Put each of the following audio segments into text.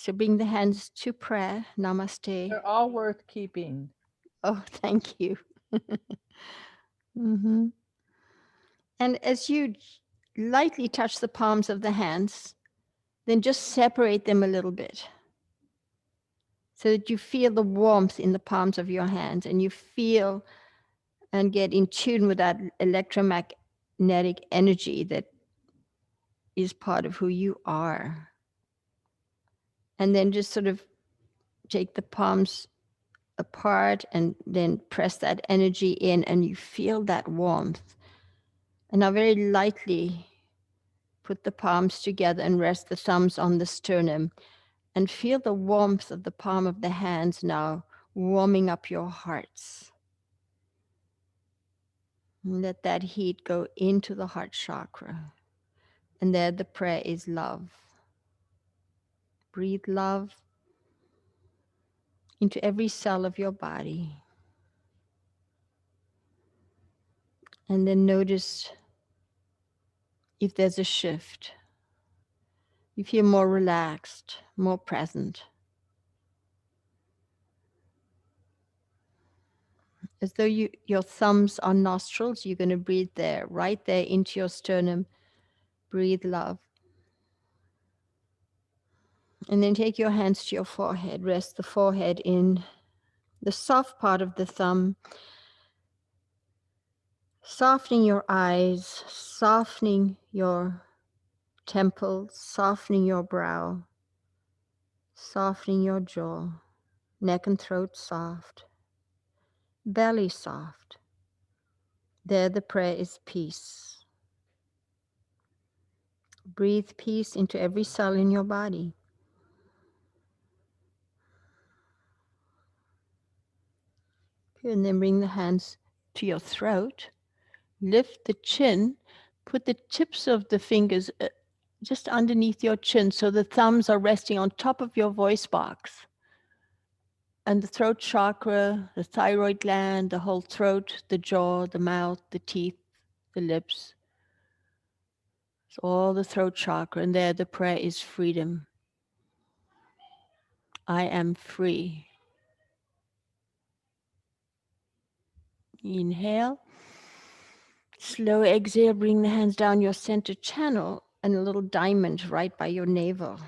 So bring the hands to prayer. Namaste. They're all worth keeping. Oh, thank you. hmm And as you lightly touch the palms of the hands, then just separate them a little bit so that you feel the warmth in the palms of your hands and you feel and get in tune with that electromagnetic energy that is part of who you are. And then just sort of take the palms apart and then press that energy in, and you feel that warmth. And now, very lightly, put the palms together and rest the thumbs on the sternum and feel the warmth of the palm of the hands now warming up your hearts. And let that heat go into the heart chakra. And there the prayer is love. Breathe love into every cell of your body. And then notice if there's a shift. You feel more relaxed, more present, as though your thumbs are nostrils. You're going to breathe there, right there into your sternum. Breathe love. And then take your hands to your forehead. Rest the forehead in the soft part of the thumb, softening your eyes, softening your temples, softening your brow, softening your jaw, neck and throat soft, belly soft. There the prayer is peace. Breathe peace into every cell in your body. And then bring the hands to your throat. Lift the chin. Put the tips of the fingers just underneath your chin so the thumbs are resting on top of your voice box. And the throat chakra, the thyroid gland, the whole throat, the jaw, the mouth, the teeth, the lips. It's all the throat chakra. And there the prayer is freedom. I am free. Inhale. Slow exhale, bring the hands down your center channel and a little diamond right by your navel.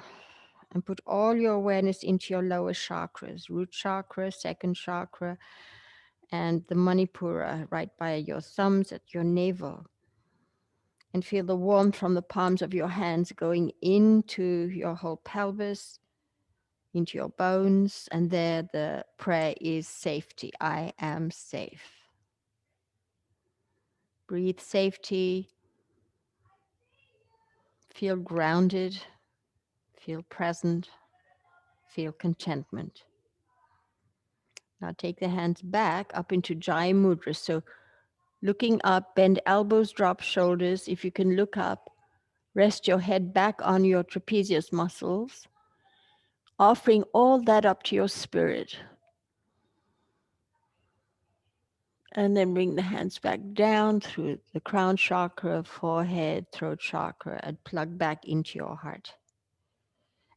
And put all your awareness into your lower chakras, root chakra, second chakra, and the Manipura right by your thumbs at your navel. And feel the warmth from the palms of your hands going into your whole pelvis, into your bones. And there the prayer is safety. I am safe. Breathe safety. Feel grounded. Feel present. Feel contentment. Now take the hands back up into Jai Mudra. So looking up, bend elbows, drop shoulders. If you can look up, rest your head back on your trapezius muscles, offering all that up to your spirit. And then bring the hands back down through the crown chakra, forehead, throat chakra, and plug back into your heart.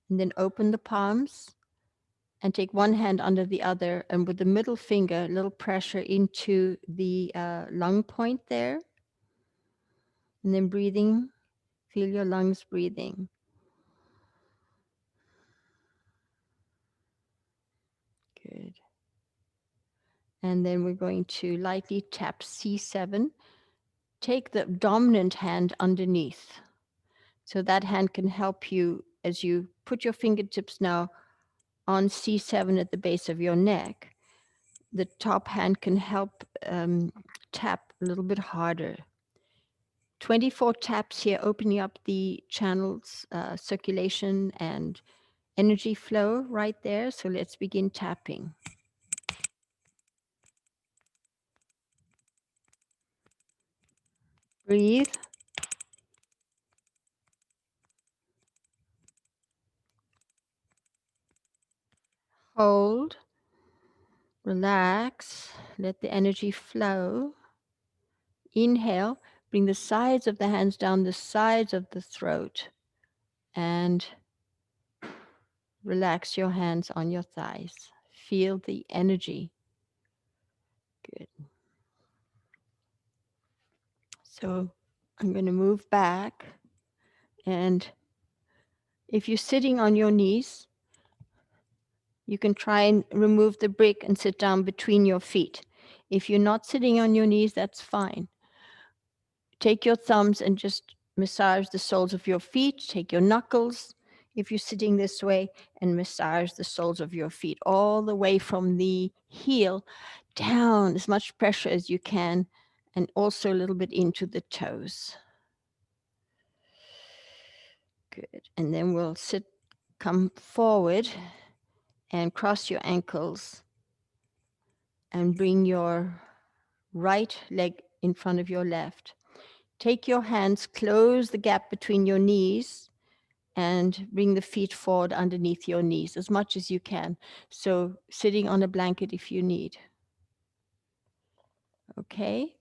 And then open the palms and take one hand under the other, and with the middle finger, a little pressure into the lung point there. And then breathing, feel your lungs breathing. Good. And then we're going to lightly tap C7. Take the dominant hand underneath. So that hand can help you as you put your fingertips now on C7 at the base of your neck. The top hand can help tap a little bit harder. 24 taps here, opening up the channels, circulation and energy flow right there. So let's begin tapping. Breathe. Hold. Relax. Let the energy flow. Inhale. Bring the sides of the hands down the sides of the throat. And Relax your hands on your thighs. Feel the energy. Good. So I'm going to move back. And if you're sitting on your knees, you can try and remove the brick and sit down between your feet. If you're not sitting on your knees, that's fine. Take your thumbs and just massage the soles of your feet. Take your knuckles, if you're sitting this way, and massage the soles of your feet all the way from the heel down, as much pressure as you can, and also a little bit into the toes. Good. And then we'll come forward and cross your ankles and bring your right leg in front of your left. Take your hands, close the gap between your knees, and bring the feet forward underneath your knees as much as you can. So sitting on a blanket if you need. Okay?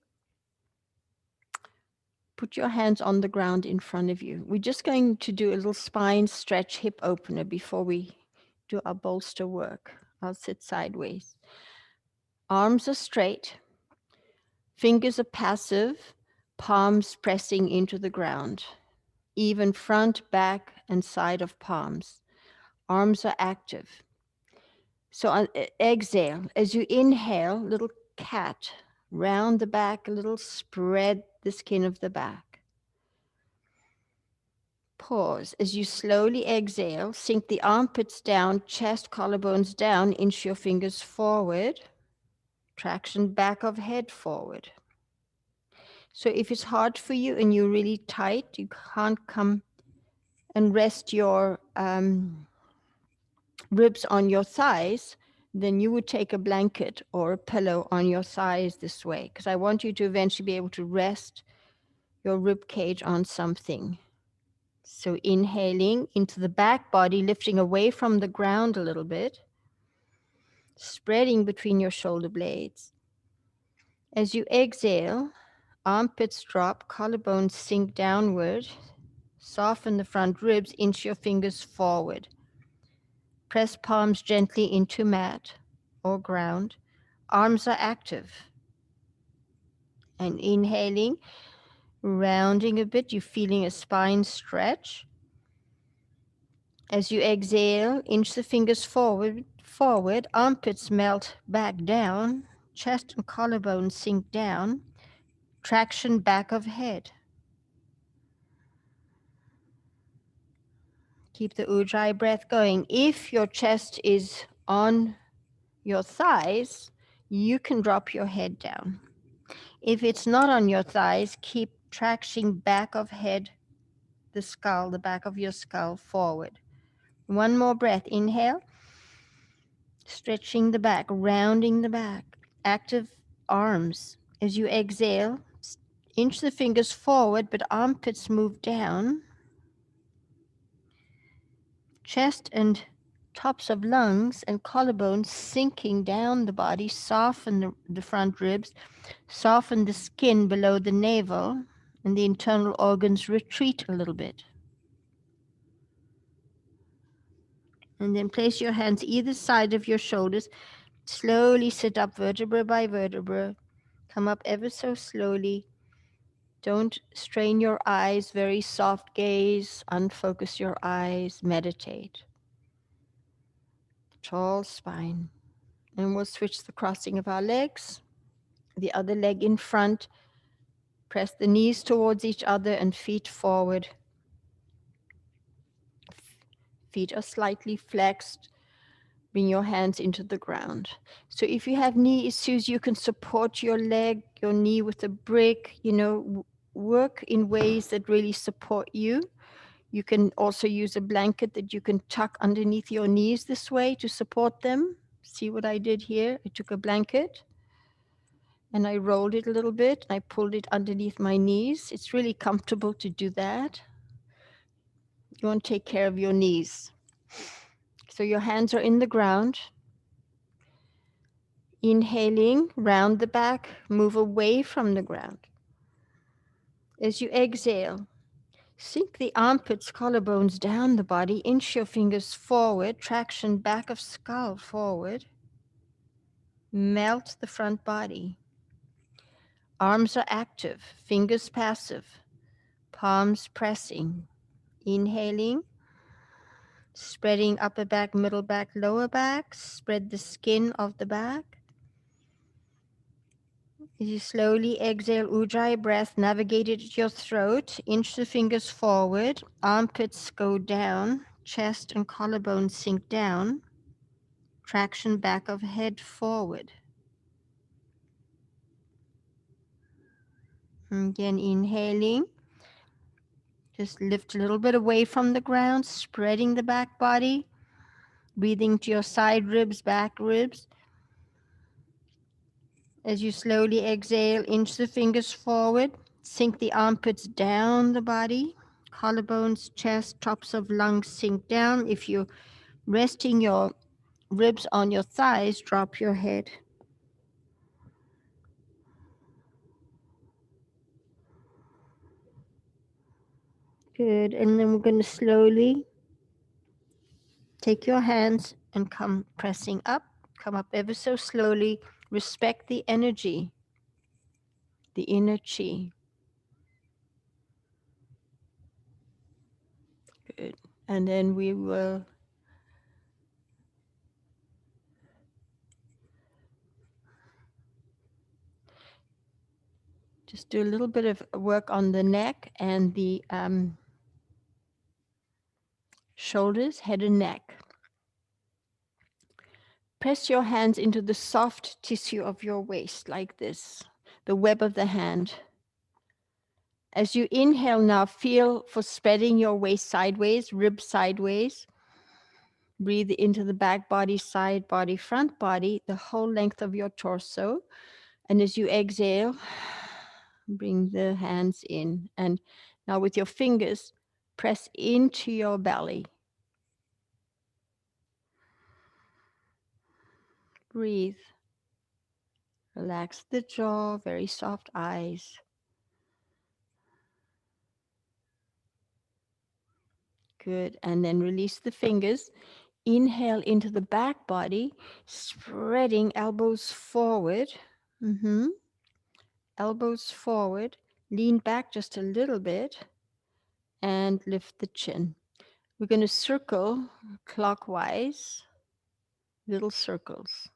Put your hands on the ground in front of you. We're just going to do a little spine stretch hip opener before we do our bolster work. I'll sit sideways. Arms are straight. Fingers are passive. Palms pressing into the ground. Even front, back, and side of palms. Arms are active. So exhale. As you inhale, little cat, round the back a little, spread the skin of the back. Pause. As you slowly exhale, sink the armpits down, chest, collarbones down, inch your fingers forward. Traction back of head forward. So if it's hard for you and you're really tight, you can't come and rest your ribs on your thighs, then you would take a blanket or a pillow on your thighs this way, because I want you to eventually be able to rest your rib cage on something. So inhaling into the back body, lifting away from the ground a little bit, spreading between your shoulder blades. As you exhale, armpits drop, collarbones sink downward, soften the front ribs, inch your fingers forward. Press palms gently into mat or ground. Arms are active. And inhaling, rounding a bit, you're feeling a spine stretch. As you exhale, inch the fingers forward, armpits melt back down, chest and collarbone sink down, traction back of head. Keep the Ujjayi breath going. If your chest is on your thighs, you can drop your head down. If it's not on your thighs, keep traction back of head, the skull, the back of your skull forward. One more breath. Inhale. Stretching the back, rounding the back. Active arms. As you exhale, inch the fingers forward, but armpits move down. Chest and tops of lungs and collarbones sinking down the body, soften the front ribs, soften the skin below the navel, and the internal organs retreat a little bit. And then place your hands either side of your shoulders. Slowly sit up vertebra by vertebra. Come up ever so slowly. Don't strain your eyes, very soft gaze. Unfocus your eyes. Meditate. Tall spine. And we'll switch the crossing of our legs. The other leg in front. Press the knees towards each other and feet forward. Feet are slightly flexed. Bring your hands into the ground. So if you have knee issues, you can support your leg, your knee with a brick, work in ways that really support you. You can also use a blanket that you can tuck underneath your knees this way to support them. See what I did here? I took a blanket and I rolled it a little bit. I pulled it underneath my knees. It's really comfortable to do that. You want to take care of your knees. So your hands are in the ground. Inhaling, round the back, move away from the ground. As you exhale, Sink the armpits, collarbones down the body, inch your fingers forward, traction back of skull forward. Melt the front body. Arms are active, fingers passive, palms pressing. Inhaling, spreading upper back, middle back, lower back. Spread the skin of the back. As you slowly exhale, Ujjayi breath, navigate it at your throat. Inch the fingers forward. Armpits go down. Chest and collarbone sink down. Traction back of head forward. And again, inhaling. Just lift a little bit away from the ground, spreading the back body. Breathing to your side ribs, back ribs. As you slowly exhale, inch the fingers forward. Sink the armpits down the body. Collarbones, chest, tops of lungs sink down. If you're resting your ribs on your thighs, drop your head. Good. And then we're going to slowly take your hands and come pressing up. Come up ever so slowly. Respect the energy, the inner chi. Good. And then we will just do a little bit of work on the neck and the shoulders, head and neck. Press your hands into the soft tissue of your waist like this, the web of the hand. As you inhale now, feel for spreading your waist sideways, ribs sideways. Breathe into the back body, side body, front body, the whole length of your torso. And as you exhale, bring the hands in. And now with your fingers, press into your belly. Breathe. Relax the jaw, very soft eyes. Good. And then release the fingers. Inhale into the back body, spreading elbows forward. Elbows forward. Lean back just a little bit and lift the chin. We're going to circle clockwise, little circles.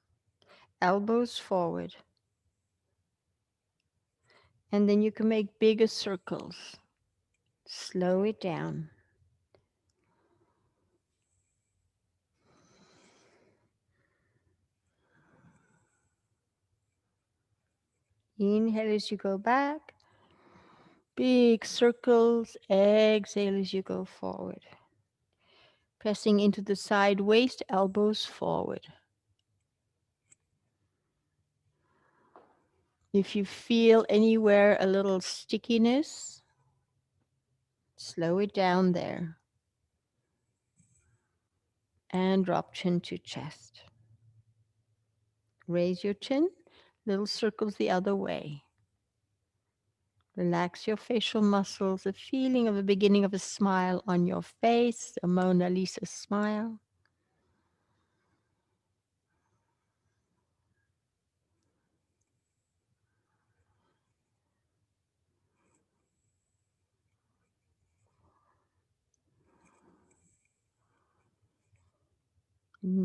Elbows forward. And then you can make bigger circles. Slow it down. Inhale as you go back. Big circles. Exhale as you go forward. Pressing into the side waist, elbows forward. If you feel anywhere a little stickiness, slow it down there. And drop chin to chest. Raise your chin, little circles the other way. Relax your facial muscles, a feeling of the beginning of a smile on your face, a Mona Lisa smile.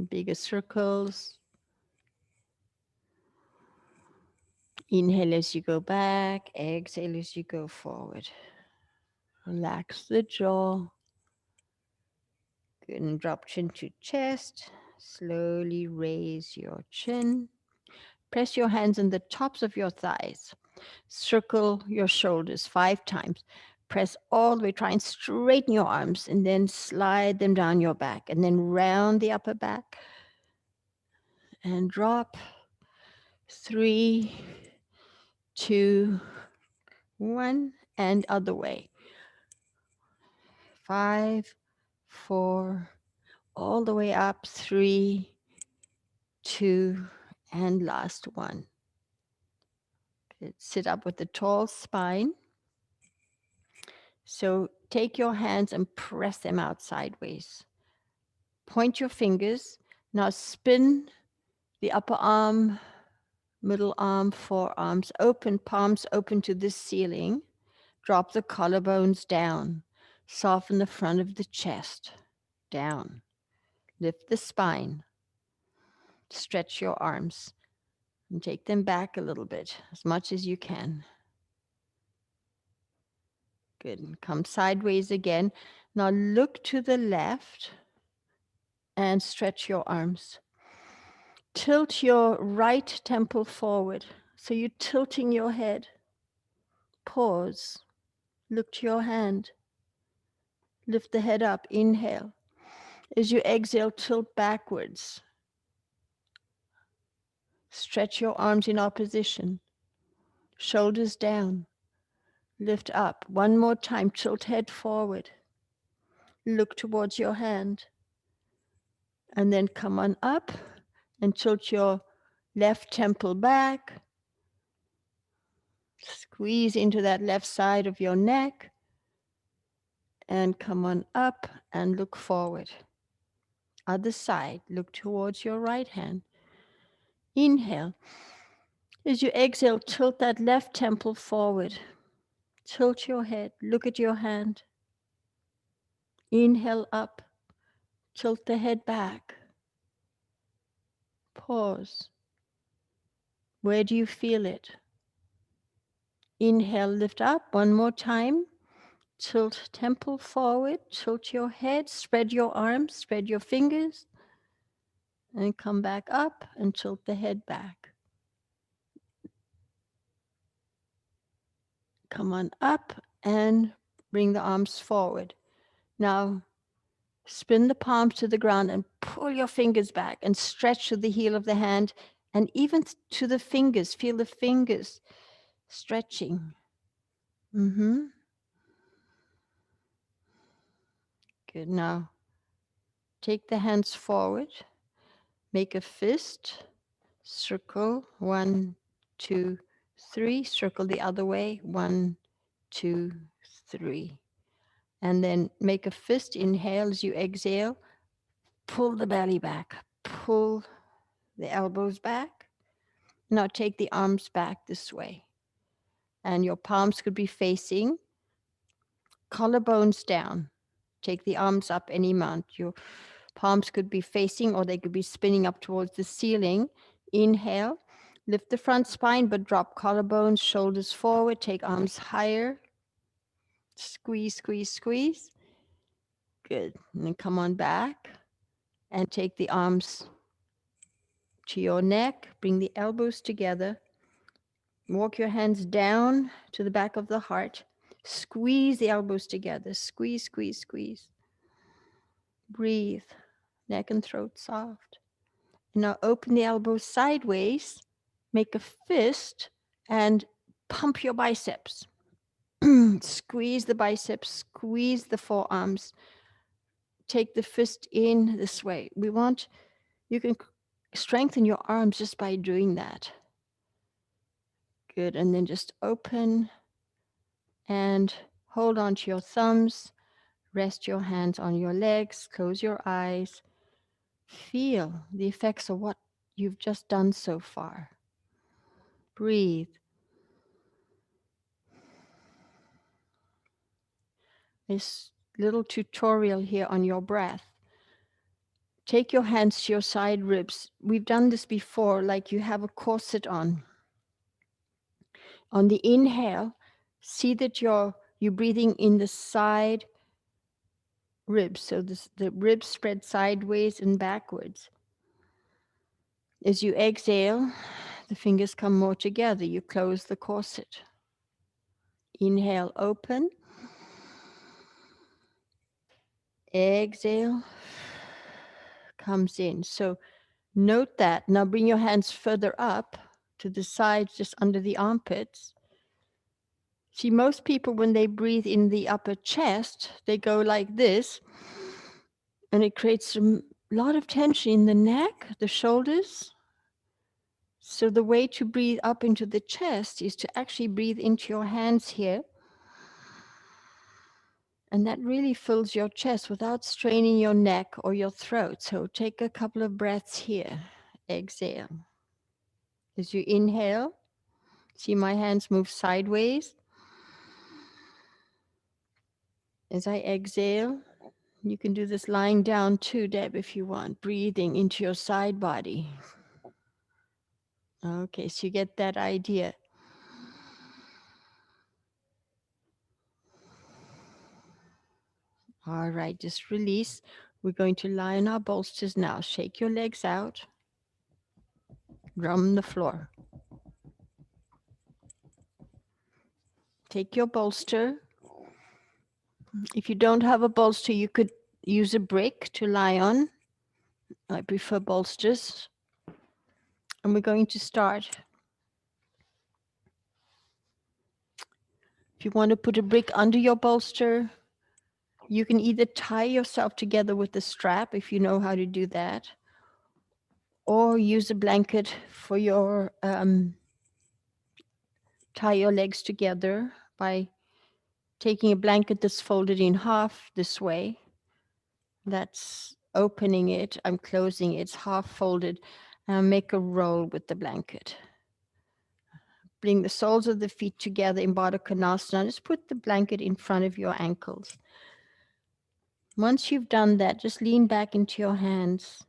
Bigger circles. Inhale as you go back, exhale as you go forward. Relax the jaw. Good, and drop chin to chest. Slowly raise your chin. Press your hands on the tops of your thighs. Circle your shoulders 5 times. Press all the way, try and straighten your arms and then slide them down your back and then round the upper back and drop. 3, 2, 1, and other way. 5, 4, all the way up. 3, 2, and last one. Good. Sit up with a tall spine. So take your hands and press them out sideways. Point your fingers. Now spin the upper arm, middle arm, forearms open, palms open to the ceiling. Drop the collarbones down. Soften the front of the chest. Down. Lift the spine. Stretch your arms and take them back a little bit, as much as you can. Good. Come sideways again. Now look to the left and stretch your arms. Tilt your right temple forward. So you're tilting your head. Pause. Look to your hand. Lift the head up. Inhale. As you exhale, tilt backwards. Stretch your arms in opposition. Shoulders down. Lift up. One more time. Tilt head forward. Look towards your hand. And then come on up and tilt your left temple back. Squeeze into that left side of your neck. And come on up and look forward. Other side. Look towards your right hand. Inhale. As you exhale, tilt that left temple forward. Tilt your head. Look at your hand. Inhale up. Tilt the head back. Pause. Where do you feel it? Inhale, lift up. One more time. Tilt temple forward. Tilt your head. Spread your arms. Spread your fingers. And come back up and tilt the head back. Come on up and bring the arms forward. Now, spin the palms to the ground and pull your fingers back and stretch to the heel of the hand and even to the fingers. Feel the fingers stretching. Good. Now, take the hands forward. Make a fist. Circle. 1, 2, 3. Circle the other way. 1, 2, 3. And then make a fist. Inhale as you exhale. Pull the belly back. Pull the elbows back. Now take the arms back this way. And your palms could be facing. Collarbones down. Take the arms up any amount. Your palms could be facing or they could be spinning up towards the ceiling. Inhale. Lift the front spine but drop collarbones, shoulders forward. Take arms higher. Squeeze, squeeze, squeeze. Good. And then come on back and take the arms to your neck. Bring the elbows together. Walk your hands down to the back of the heart. Squeeze the elbows together. Squeeze, squeeze, squeeze. Breathe. Neck and throat soft. Now open the elbows sideways. Make a fist and pump your biceps. Squeeze the biceps. Squeeze the forearms. Take the fist in this way. You can strengthen your arms just by doing that. Good. And then just open and hold on to your thumbs. Rest your hands on your legs. Close your eyes. Feel the effects of what you've just done so far. Breathe. This little tutorial here on your breath. Take your hands to your side ribs. We've done this before, like you have a corset on. On the inhale, see that you're breathing in the side ribs. So the ribs spread sideways and backwards. As you exhale, the fingers come more together. You close the corset. Inhale, open. Exhale, comes in. So note that. Now bring your hands further up to the sides, just under the armpits. See, most people, when they breathe in the upper chest, they go like this, and it creates a lot of tension in the neck, the shoulders. So the way to breathe up into the chest is to actually breathe into your hands here And that really fills your chest without straining your neck or your throat. So take a couple of breaths here. Exhale. As you inhale, see my hands move sideways. As I exhale, you can do this lying down too, Deb, if you want. Breathing into your side body. Okay, so you get that idea. All right, just release. We're going to lie on our bolsters now. Shake your legs out. Drum the floor. Take your bolster. If you don't have a bolster, you could use a brick to lie on. I prefer bolsters. And we're going to start. If you want to put a brick under your bolster, you can either tie yourself together with a strap, if you know how to do that, or use a blanket for your, tie your legs together by taking a blanket that's folded in half this way. That's opening it, I'm closing it, it's half folded, and make a roll with the blanket. Bring the soles of the feet together in Baddha Konasana. Just put the blanket in front of your ankles. Once you've done that, just lean back into your hands.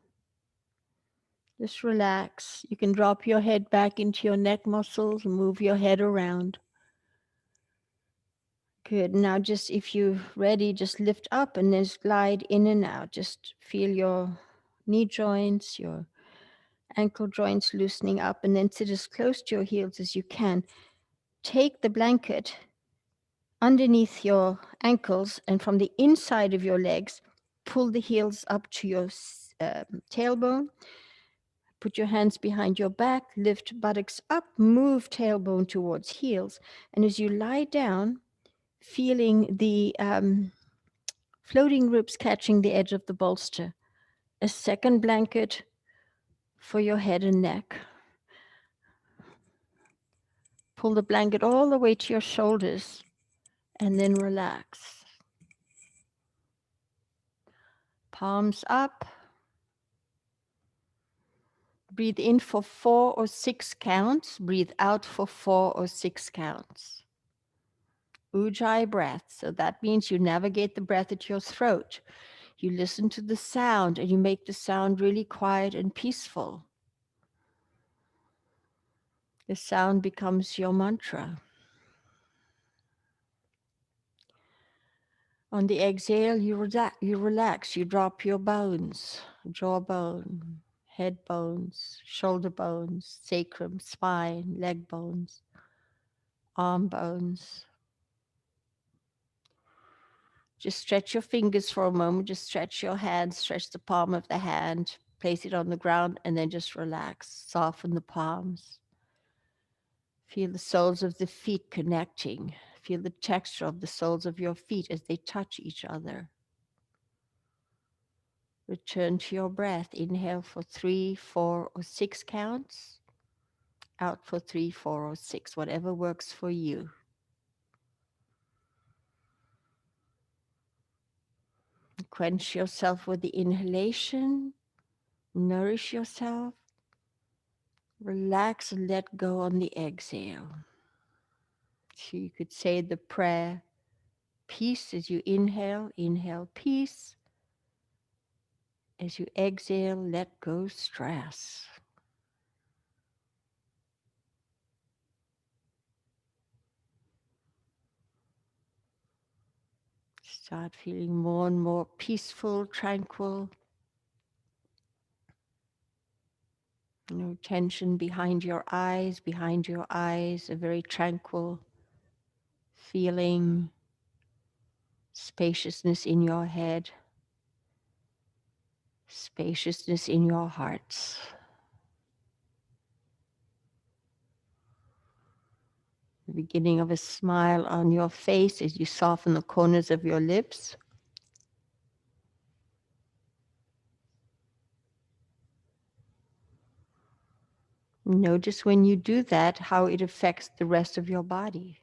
Just relax. You can drop your head back into your neck muscles and move your head around. Good. Now just if you're ready, just lift up and then glide in and out. Just feel your knee joints, your ankle joints loosening up, and then sit as close to your heels as you can. Take the blanket underneath your ankles, and from the inside of your legs, pull the heels up to your tailbone. Put your hands behind your back, lift buttocks up, move tailbone towards heels. And as you lie down, feeling the floating ribs catching the edge of the bolster. A second blanket for your head and neck. Pull the blanket all the way to your shoulders and then relax. Palms up. Breathe in for 4 or 6 counts. Breathe out for 4 or 6 counts. Ujjayi breath. So that means you navigate the breath at your throat. You listen to the sound and you make the sound really quiet and peaceful. The sound becomes your mantra. On the exhale, you relax, you drop your bones, jawbone, head bones, shoulder bones, sacrum, spine, leg bones, arm bones. Just stretch your fingers for a moment, just stretch your hand, stretch the palm of the hand, place it on the ground, and then just relax, soften the palms. Feel the soles of the feet connecting. Feel the texture of the soles of your feet as they touch each other. Return to your breath. Inhale for 3, 4, or 6 counts. Out for 3, 4, or 6, whatever works for you. Quench yourself with the inhalation. Nourish yourself. Relax and let go on the exhale. So you could say the prayer, peace, as you inhale. Inhale, peace. As you exhale, let go stress. Start feeling more and more peaceful, tranquil. No tension behind your eyes, a very tranquil feeling, spaciousness in your head, spaciousness in your hearts. The beginning of a smile on your face as you soften the corners of your lips. Notice when you do that, how it affects the rest of your body.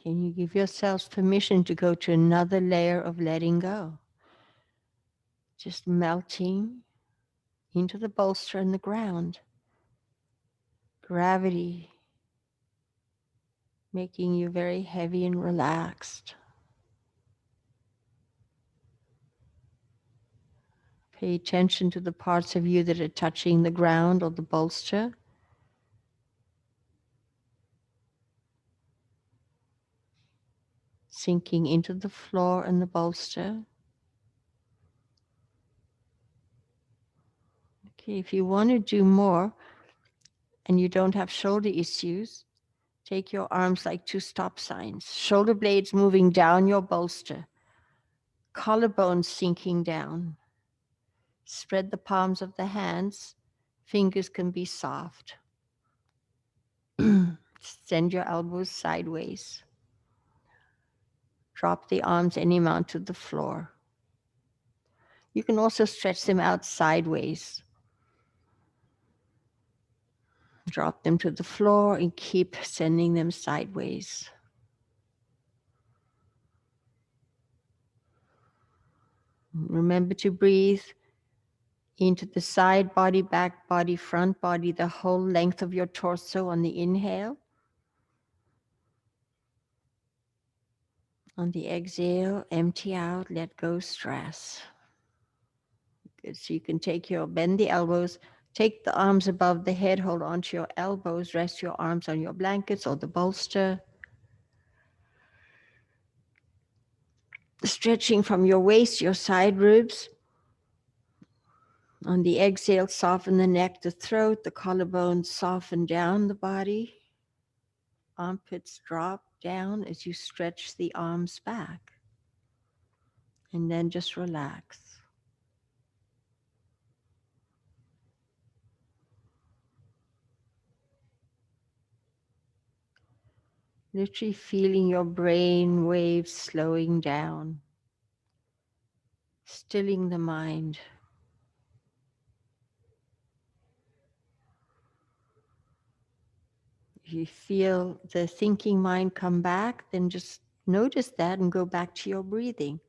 Can you give yourselves permission to go to another layer of letting go? Just melting into the bolster and the ground. Gravity making you very heavy and relaxed. Pay attention to the parts of you that are touching the ground or the bolster. Sinking into the floor and the bolster. Okay, if you want to do more and you don't have shoulder issues, take your arms like two stop signs. Shoulder blades moving down your bolster. Collarbones sinking down. Spread the palms of the hands. Fingers can be soft. Send your elbows sideways. Drop the arms any amount to the floor. You can also stretch them out sideways. Drop them to the floor and keep sending them sideways. Remember to breathe into the side body, back body, front body, the whole length of your torso on the inhale. On the exhale, empty out, let go stress. Good. So you can bend the elbows, take the arms above the head, hold onto your elbows, rest your arms on your blankets or the bolster. Stretching from your waist, your side ribs. On the exhale, soften the neck, the throat, the collarbones, soften down the body. Armpits drop down as you stretch the arms back. And then just relax. Literally feeling your brain waves slowing down, stilling the mind. If you feel the thinking mind come back, then just notice that and go back to your breathing,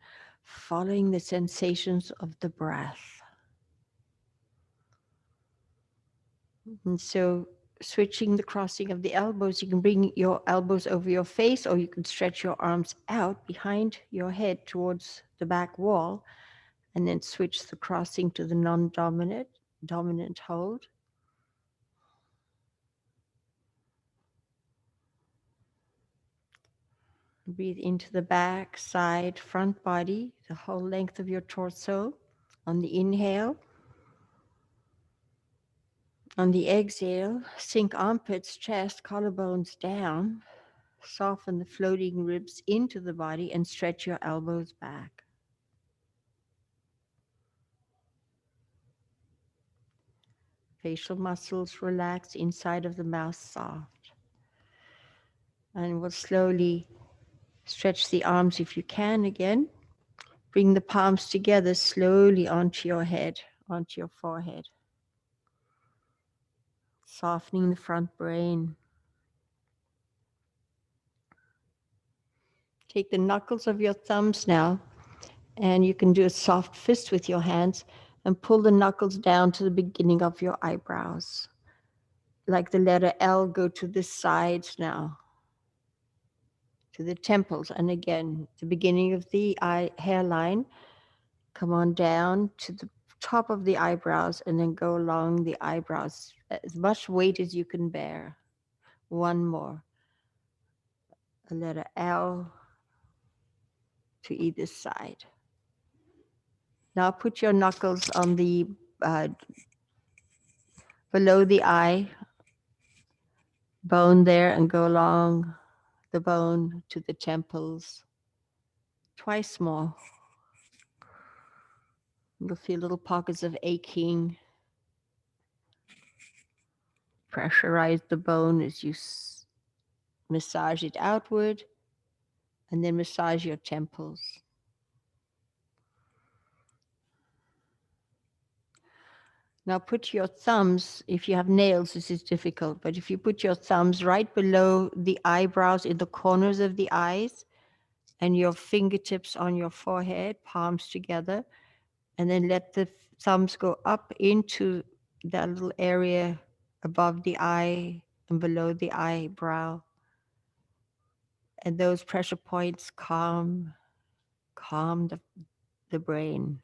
following the sensations of the breath. And so switching the crossing of the elbows, you can bring your elbows over your face, or you can stretch your arms out behind your head towards the back wall, and then switch the crossing to the non-dominant, dominant hold. Breathe into the back, side, front body, the whole length of your torso. On the inhale. On the exhale, sink armpits, chest, collarbones down. Soften the floating ribs into the body and stretch your elbows back. Facial muscles relax, inside of the mouth soft. And we'll slowly stretch the arms if you can again. Bring the palms together slowly onto your head, onto your forehead. Softening the front brain. Take the knuckles of your thumbs now, and you can do a soft fist with your hands and pull the knuckles down to the beginning of your eyebrows. Like the letter L, go to the sides now, to the temples. And again, the beginning of the hairline, come on down to the top of the eyebrows and then go along the eyebrows, as much weight as you can bear. One more. A letter L to either side. Now put your knuckles on the below the eye bone there and go along the bone to the temples. Twice more. You'll feel little pockets of aching. Pressurize the bone as you massage it outward, and then massage your temples. Now put your thumbs, if you have nails, this is difficult, but if you put your thumbs right below the eyebrows in the corners of the eyes and your fingertips on your forehead, palms together, and then let the thumbs go up into that little area above the eye and below the eyebrow. And those pressure points calm the brain.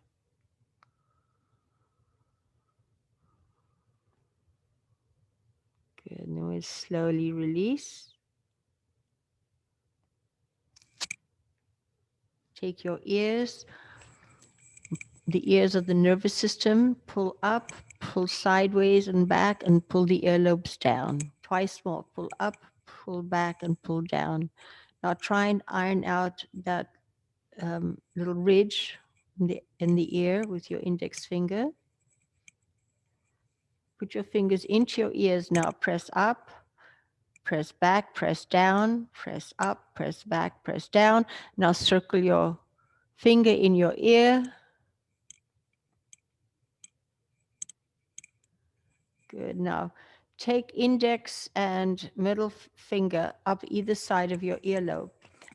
Good. Now we slowly release. Take your ears, the ears of the nervous system, pull up, pull sideways and back, and pull the earlobes down. Twice more. Pull up, pull back, and pull down. Now try and iron out that little ridge in the ear with your index finger. Put your fingers into your ears now. Press up, press back, press down, press up, press back, press down. Now circle your finger in your ear. Good. Now take index and middle finger up either side of your earlobe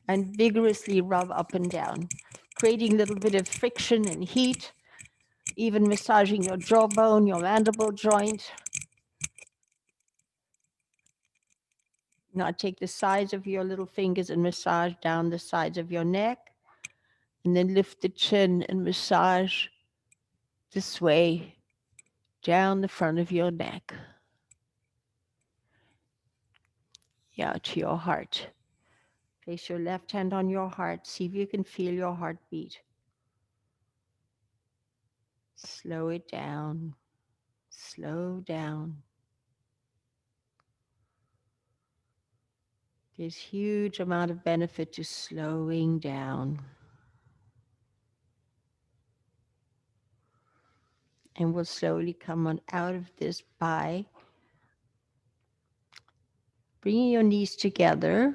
and vigorously rub up and down, creating a little bit of friction and heat, even massaging your jawbone, your mandible joint. Now take the sides of your little fingers and massage down the sides of your neck, and then lift the chin and massage this way down the front of your neck. Yeah, to your heart. Place your left hand on your heart. See if you can feel your heartbeat. Slow it down. Slow down. There's huge amount of benefit to slowing down. And we'll slowly come on out of this by bringing your knees together.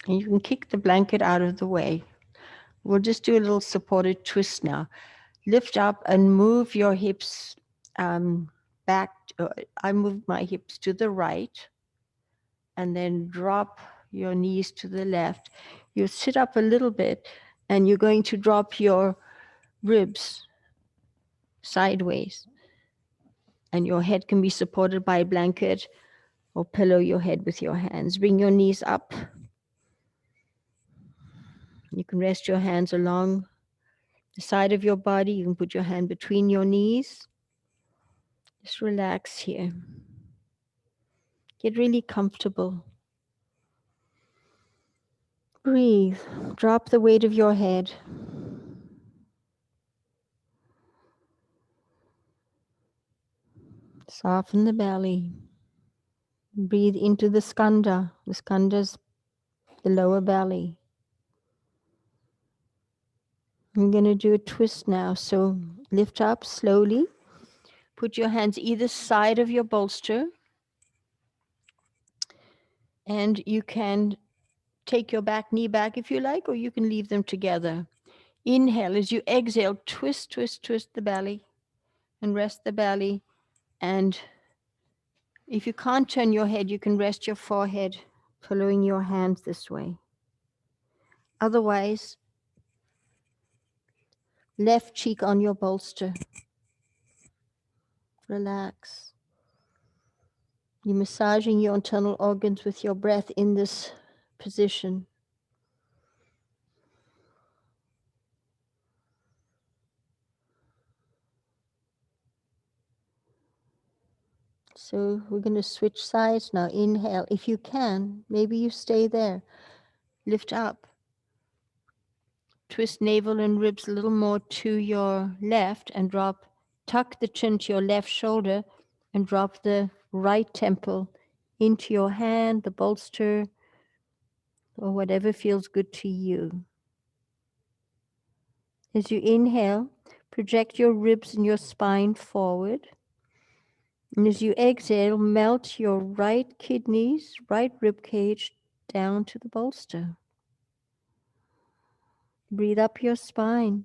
And you can kick the blanket out of the way. We'll just do a little supported twist now. Lift up and move your hips back. I move my hips to the right and then drop your knees to the left. You sit up a little bit and you're going to drop your ribs sideways. And your head can be supported by a blanket or pillow your head with your hands. Bring your knees up. You can rest your hands along the side of your body. You can put your hand between your knees. Just relax here. Get really comfortable. Breathe. Drop the weight of your head. Soften the belly. Breathe into the skanda. The skanda's the lower belly. I'm going to do a twist now. So lift up slowly. Put your hands either side of your bolster. And you can take your back knee back if you like, or you can leave them together. Inhale. As you exhale, twist, twist, twist the belly and rest the belly. And if you can't turn your head, you can rest your forehead, following your hands this way. Otherwise, left cheek on your bolster. Relax. You're massaging your internal organs with your breath in this position. So we're going to switch sides now. Inhale. If you can, maybe you stay there. Lift up. Twist navel and ribs a little more to your left and drop. Tuck the chin to your left shoulder and drop the right temple into your hand, the bolster, or whatever feels good to you. As you inhale, project your ribs and your spine forward. And as you exhale, melt your right kidneys, right rib cage down to the bolster. Breathe up your spine.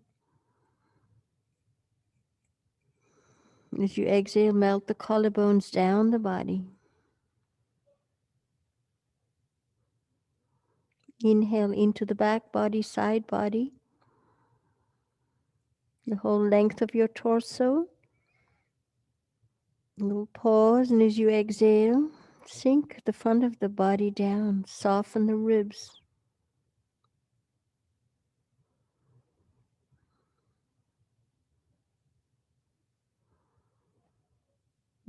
As you exhale, melt the collarbones down the body. Inhale into the back body, side body, the whole length of your torso. A little pause, and as you exhale, sink the front of the body down, soften the ribs.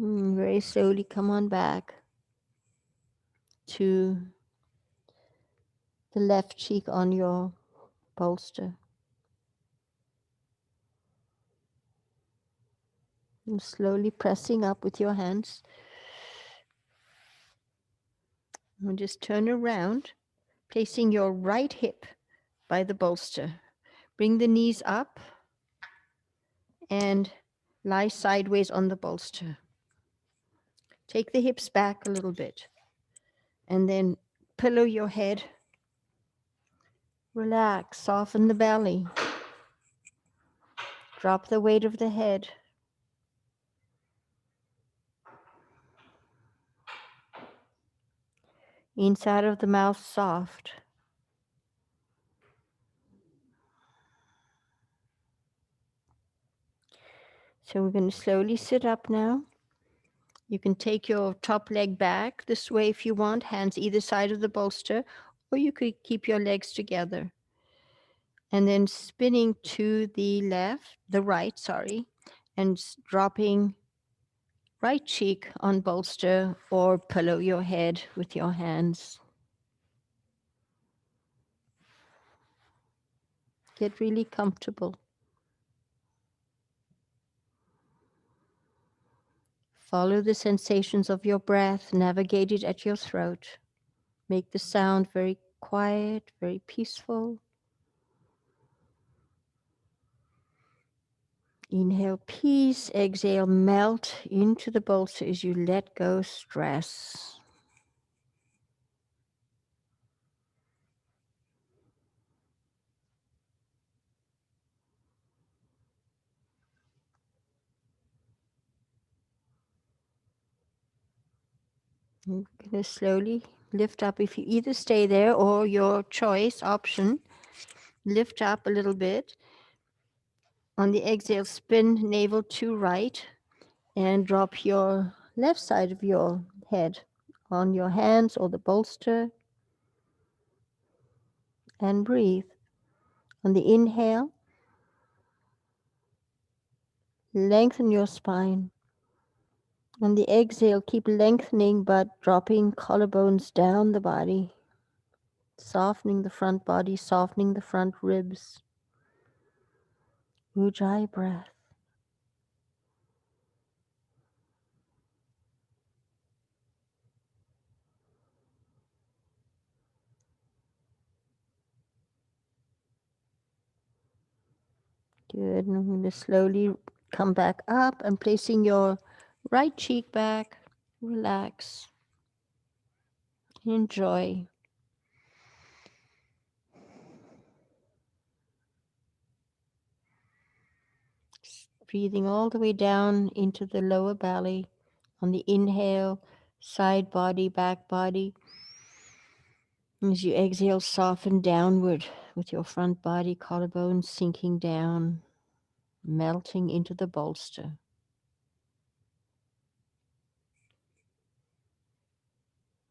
Very slowly come on back to the left cheek on your bolster. And slowly pressing up with your hands. And just turn around, placing your right hip by the bolster. Bring the knees up and lie sideways on the bolster. Take the hips back a little bit and then pillow your head. Relax, soften the belly. Drop the weight of the head. Inside of the mouth soft. So we're going to slowly sit up now. You can take your top leg back this way if you want, hands either side of the bolster, or you could keep your legs together. And then spinning to the right, and dropping right cheek on bolster or pillow your head with your hands. Get really comfortable. Follow the sensations of your breath, navigate it at your throat. Make the sound very quiet, very peaceful. Inhale peace, exhale melt into the bolster as you let go stress. You're going to slowly lift up. If you either stay there or your choice option, lift up a little bit. On the exhale, spin navel to right and drop your left side of your head on your hands or the bolster and breathe. On the inhale, lengthen your spine. On the exhale, keep lengthening but dropping collarbones down the body, softening the front body, softening the front ribs. Ujjayi breath. Good. And I'm going to slowly come back up and placing your right cheek back. Relax. Enjoy. Breathing all the way down into the lower belly. On the inhale, side body, back body. As you exhale, soften downward with your front body, collarbone sinking down, melting into the bolster.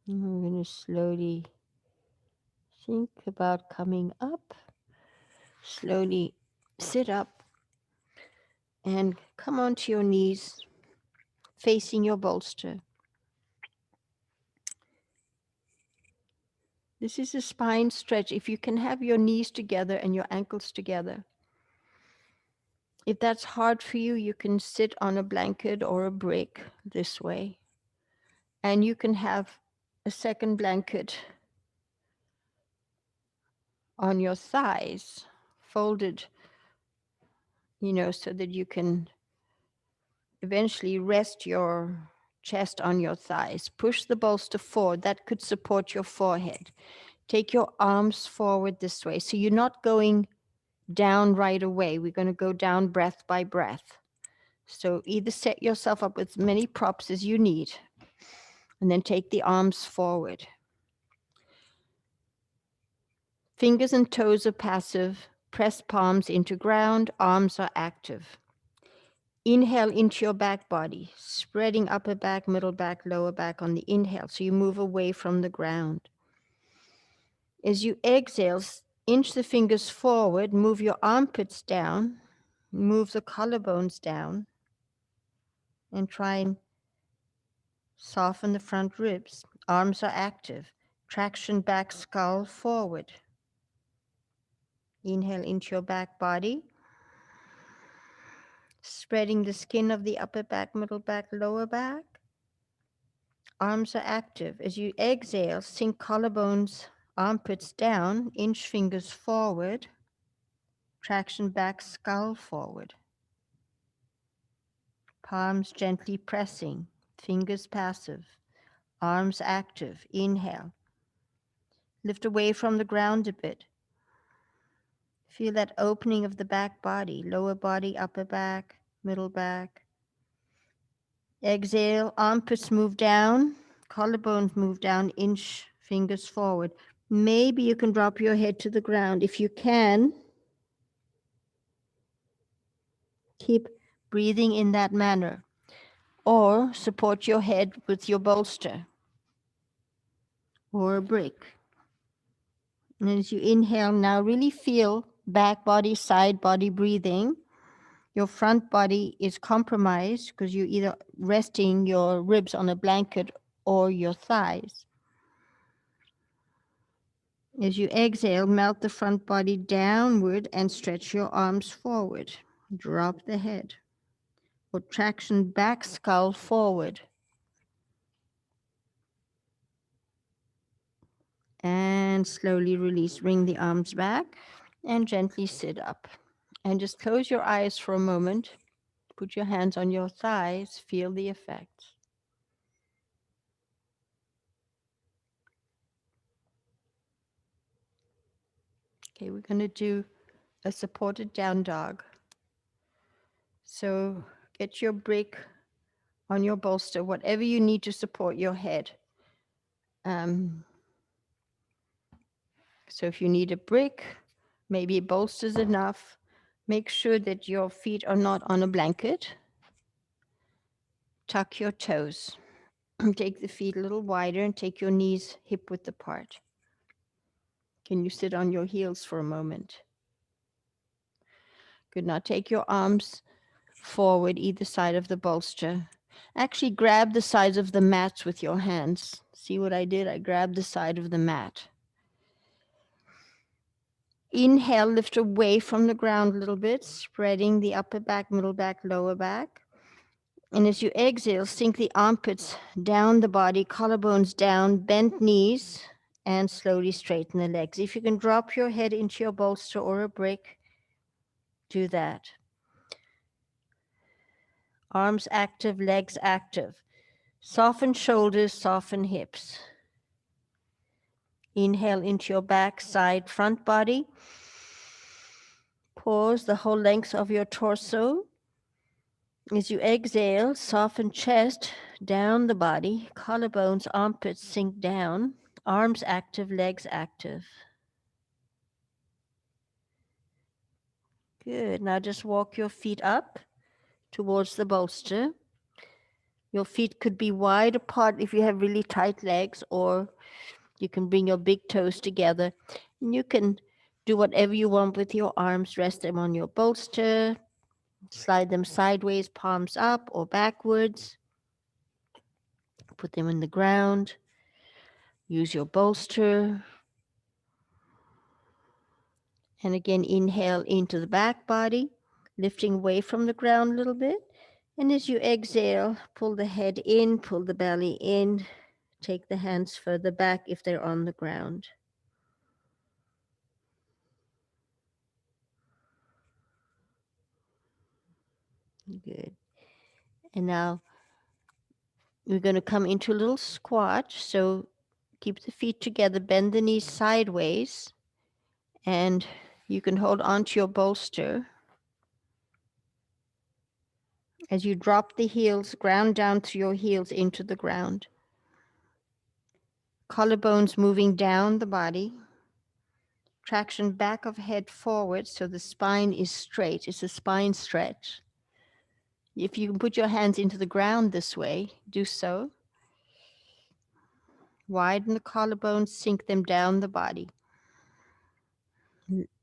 And we're going to slowly think about coming up. Slowly sit up and come onto your knees, facing your bolster. This is a spine stretch. If you can have your knees together and your ankles together. If that's hard for you, you can sit on a blanket or a brick this way. And you can have a second blanket on your thighs, folded, so that you can eventually rest your chest on your thighs. Push the bolster forward. That could support your forehead. Take your arms forward this way. So you're not going down right away. We're going to go down breath by breath. So either set yourself up with as many props as you need, and then take the arms forward. Fingers and toes are passive. Press palms into ground. Arms are active. Inhale into your back body, spreading upper back, middle back, lower back on the inhale. So you move away from the ground. As you exhale, inch the fingers forward, move your armpits down, move the collarbones down, and try and soften the front ribs. Arms are active. Traction back, skull forward. Inhale into your back body, spreading the skin of the upper back, middle back, lower back. Arms are active. As you exhale, sink collarbones, armpits down, inch fingers forward. Traction back, skull forward. Palms gently pressing, fingers passive, arms active. Inhale. Lift away from the ground a bit. Feel that opening of the back body, lower body, upper back, middle back. Exhale, armpits move down, collarbones move down, inch fingers forward. Maybe you can drop your head to the ground. If you can, keep breathing in that manner. Or support your head with your bolster or a brick. And as you inhale, now really feel back body, side body breathing. Your front body is compromised because you're either resting your ribs on a blanket or your thighs. As you exhale, melt the front body downward and stretch your arms forward. Drop the head. Or traction back, skull forward. And slowly release. Bring the arms back and gently sit up. And just close your eyes for a moment. Put your hands on your thighs. Feel the effects. Okay, we're going to do a supported down dog. So get your brick on your bolster, whatever you need to support your head. So if you need a brick, maybe a bolster is enough. Make sure that your feet are not on a blanket. Tuck your toes. Take the feet a little wider and take your knees hip width apart. Can you sit on your heels for a moment? Good. Now take your arms forward either side of the bolster. Actually grab the sides of the mats with your hands. See what I did? I grabbed the side of the mat. Inhale, lift away from the ground a little bit, spreading the upper back, middle back, lower back. And as you exhale, sink the armpits down the body, collarbones down, bent knees, and slowly straighten the legs. If you can drop your head into your bolster or a brick, do that. Arms active, legs active. Soften shoulders, soften hips. Inhale into your back, side, front body. Pause the whole length of your torso. As you exhale, soften chest, down the body, collarbones, armpits sink down, arms active, legs active. Good. Now just walk your feet up towards the bolster. Your feet could be wide apart if you have really tight legs, or you can bring your big toes together. And you can do whatever you want with your arms. Rest them on your bolster. Slide them sideways, palms up or backwards. Put them in the ground. Use your bolster. And again, inhale into the back body, lifting away from the ground a little bit. And as you exhale, pull the head in, pull the belly in. Take the hands further back if they're on the ground. Good. And now we're going to come into a little squat. So keep the feet together, bend the knees sideways, and you can hold onto your bolster As you drop the heels, ground down through your heels into the ground. Collarbones moving down the body. Traction back of head forward so the spine is straight. It's a spine stretch. If you can put your hands into the ground this way, do so. Widen the collarbones, sink them down the body.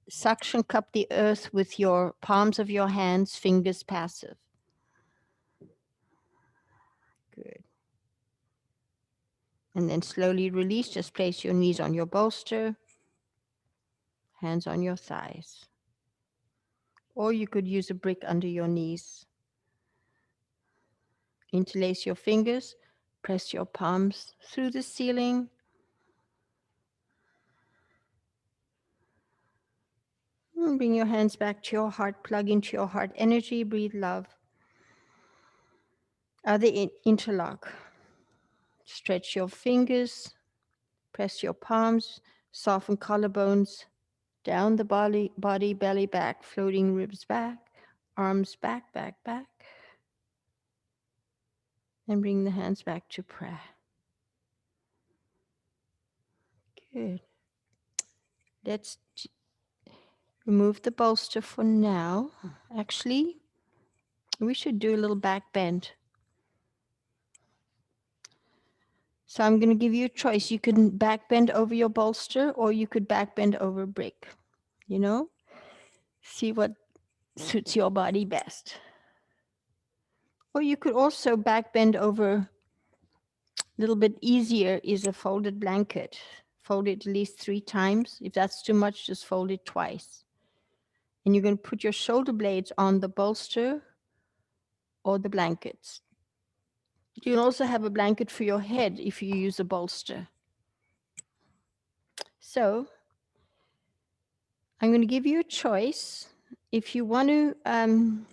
Suction cup the earth with your palms of your hands, fingers passive. Good. And then slowly release. Just place your knees on your bolster, hands on your thighs. Or you could use a brick under your knees. Interlace your fingers, press your palms through the ceiling. And bring your hands back to your heart, plug into your heart energy, breathe love. Other interlock. Stretch your fingers, press your palms, soften collarbones, down the body, belly back, floating ribs back, arms back, back, back. And bring the hands back to prayer. Good. Let's remove the bolster for now. Actually, we should do a little back bend. So I'm going to give you a choice. You can back bend over your bolster or you could back bend over a brick. You know? See what suits your body best. Or you could also back bend over a little bit easier is a folded blanket. Fold it at least 3 times. If that's too much, just fold it twice. And you're going to put your shoulder blades on the bolster or the blankets. You can also have a blanket for your head if you use a bolster. So I'm going to give you a choice. If you want to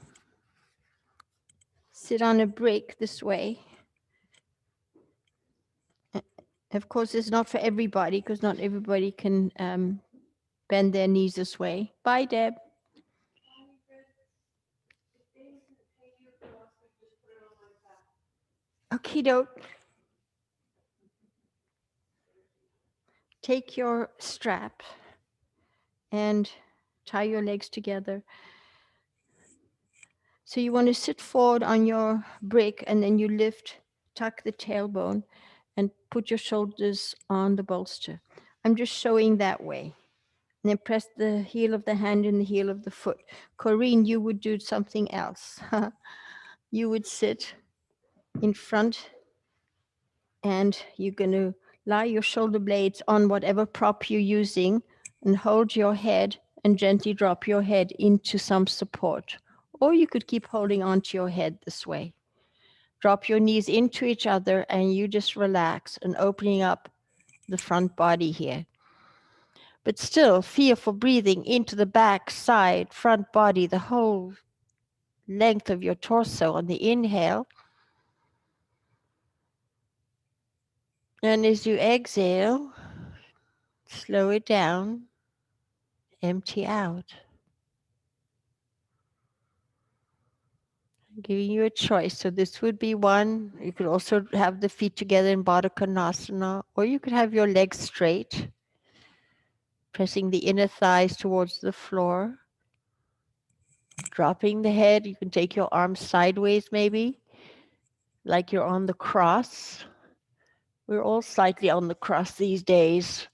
sit on a brick this way, of course, it's not for everybody because not everybody can bend their knees this way. Bye, Deb. Okie doke. Take your strap and tie your legs together. So you want to sit forward on your brick and then you lift, tuck the tailbone and put your shoulders on the bolster. I'm just showing that way. And then press the heel of the hand and the heel of the foot. Corinne, you would do something else. You would sit in front and you're going to lie your shoulder blades on whatever prop you're using and hold your head and gently drop your head into some support. Or you could keep holding onto your head this way. Drop your knees into each other and you just relax and opening up the front body here. But still feel for breathing into the back, side, front body, the whole length of your torso on the inhale. And as you exhale, slow it down, empty out. I'm giving you a choice. So this would be one. You could also have the feet together in Baddha Konasana, or you could have your legs straight, pressing the inner thighs towards the floor. Dropping the head, you can take your arms sideways maybe, like you're on the cross. We're all slightly on the cross these days.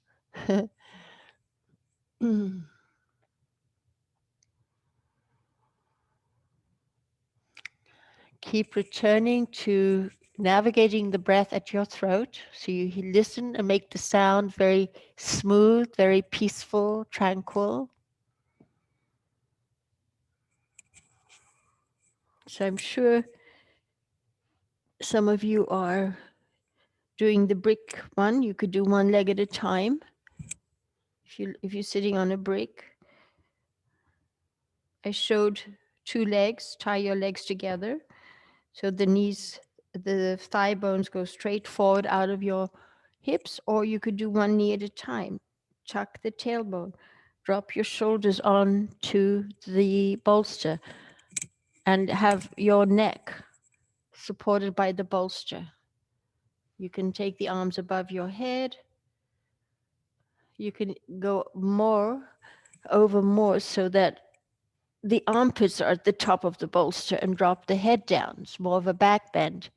Keep returning to navigating the breath at your throat. So you listen and make the sound very smooth, very peaceful, tranquil. So I'm sure some of you are doing the brick one. You could do one leg at a time. If you're sitting on a brick. I showed 2 legs, tie your legs together. So the knees, the thigh bones go straight forward out of your hips, or you could do one knee at a time. Tuck the tailbone. Drop your shoulders on to the bolster. and have your neck supported by the bolster. You can take the arms above your head. You can go over more so that the armpits are at the top of the bolster and drop the head down. It's more of a back bend.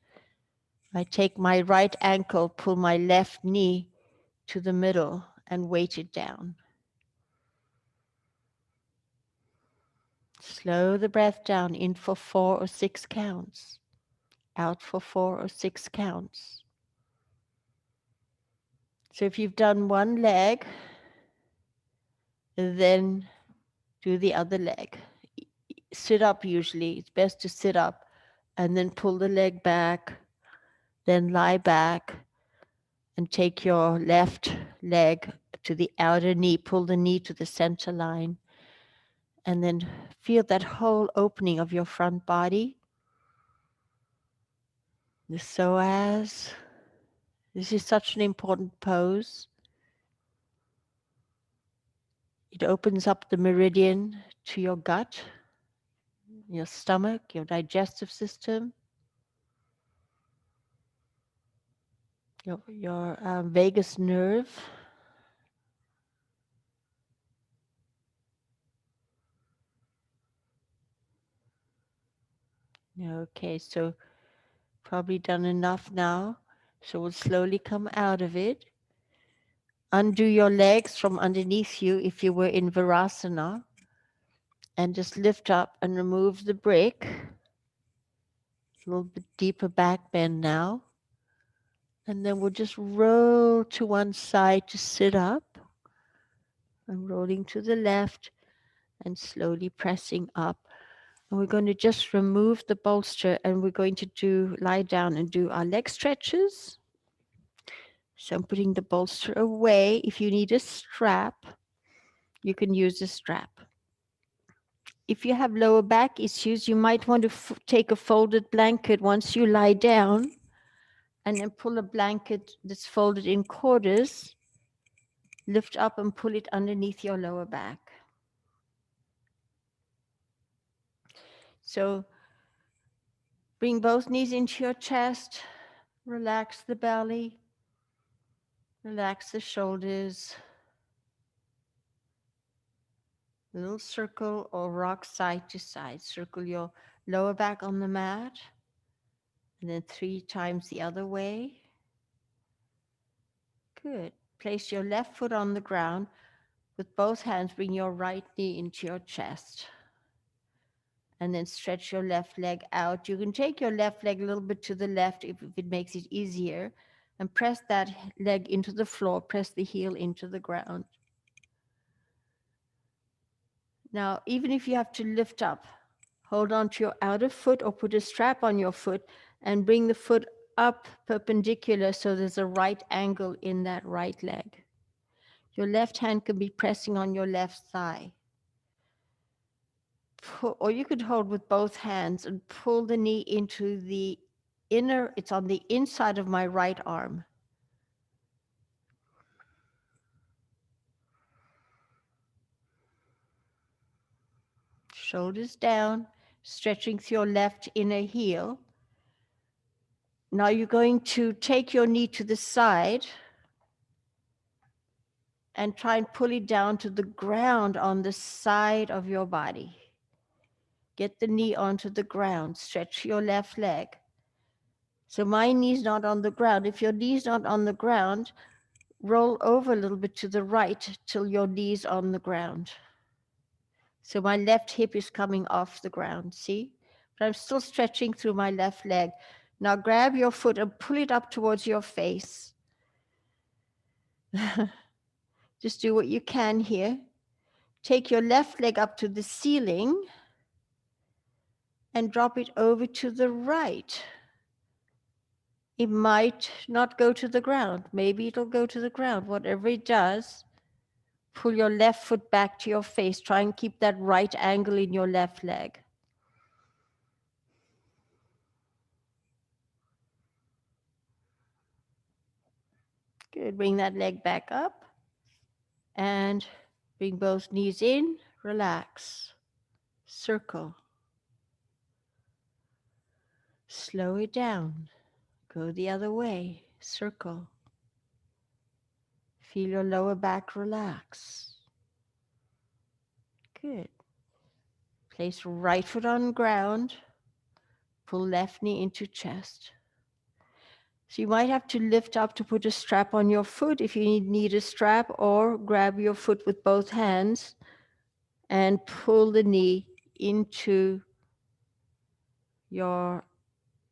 I take my right ankle, pull my left knee to the middle and weight it down. Slow the breath down, in for 4 or 6 counts, out for 4 or 6 counts. So if you've done one leg, then do the other leg. Sit up usually. It's best to sit up and then pull the leg back, then lie back and take your left leg to the outer knee, pull the knee to the center line, and then feel that whole opening of your front body. The psoas. This is such an important pose. It opens up the meridian to your gut, your stomach, your digestive system, your vagus nerve. Okay, so probably done enough now. So we'll slowly come out of it. Undo your legs from underneath you if you were in Virasana. And just lift up and remove the brick. A little bit deeper back bend now. And then we'll just roll to one side to sit up. And rolling to the left and slowly pressing up. And we're going to just remove the bolster and we're going to lie down and do our leg stretches. So I'm putting the bolster away. If you need a strap, you can use a strap. If you have lower back issues, you might want to take a folded blanket once you lie down and then pull a blanket that's folded in quarters, lift up and pull it underneath your lower back. So bring both knees into your chest, relax the belly, relax the shoulders, little circle or rock side to side. Circle your lower back on the mat, and then 3 times the other way. Good. Place your left foot on the ground. With both hands, bring your right knee into your chest. And then stretch your left leg out. You can take your left leg a little bit to the left if it makes it easier. And press that leg into the floor. Press the heel into the ground. Now, even if you have to lift up, hold on to your outer foot or put a strap on your foot and bring the foot up perpendicular so there's a right angle in that right leg. Your left hand can be pressing on your left thigh. Or you could hold with both hands and pull the knee into the inner, it's on the inside of my right arm. Shoulders down, stretching through your left inner heel. Now you're going to take your knee to the side and try and pull it down to the ground on the side of your body. Get the knee onto the ground, stretch your left leg. So my knee's not on the ground. If your knee's not on the ground, roll over a little bit to the right till your knee's on the ground. So my left hip is coming off the ground, see? But I'm still stretching through my left leg. Now grab your foot and pull it up towards your face. Just do what you can here. Take your left leg up to the ceiling and drop it over to the right. It might not go to the ground. Maybe it'll go to the ground. Whatever it does, pull your left foot back to your face. Try and keep that right angle in your left leg. Good. Bring that leg back up and bring both knees in. Relax. Circle. Slow it down. Go the other way. Circle. Feel your lower back relax. Good. Place right foot on ground. Pull left knee into chest. So you might have to lift up to put a strap on your foot if you need a strap, or grab your foot with both hands and pull the knee into your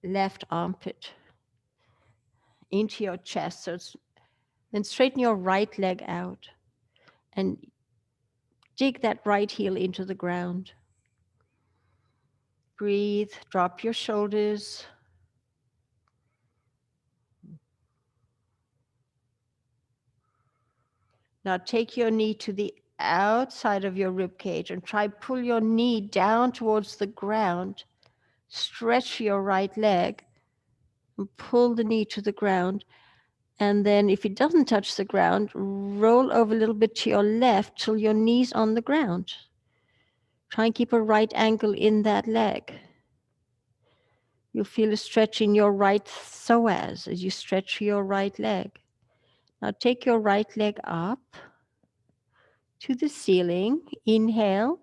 left armpit, into your chest. Then straighten your right leg out and dig that right heel into the ground. Breathe, drop your shoulders. Now take your knee to the outside of your rib cage and try pull your knee down towards the ground. Stretch your right leg and pull the knee to the ground. And then if it doesn't touch the ground, roll over a little bit to your left till your knee's on the ground. Try and keep a right angle in that leg. You'll feel a stretch in your right psoas as you stretch your right leg. Now take your right leg up to the ceiling. Inhale.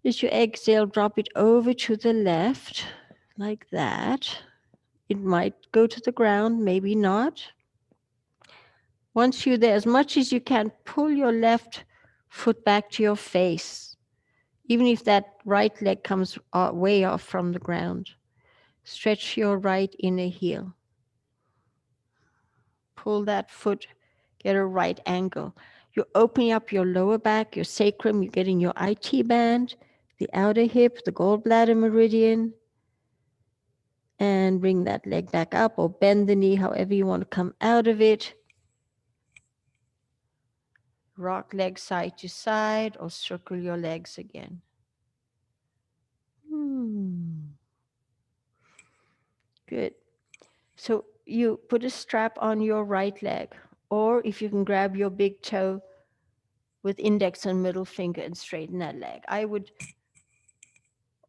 As you exhale, drop it over to the left, like that. It might go to the ground, maybe not. Once you're there, as much as you can, pull your left foot back to your face, even if that right leg comes way off from the ground. Stretch your right inner heel. Pull that foot, get a right angle. You're opening up your lower back, your sacrum, you're getting your IT band, the outer hip, the gallbladder meridian, and bring that leg back up or bend the knee, however you want to come out of it. Rock legs side to side or circle your legs again. Good. So you put a strap on your right leg, or if you can grab your big toe with index and middle finger and straighten that leg. I would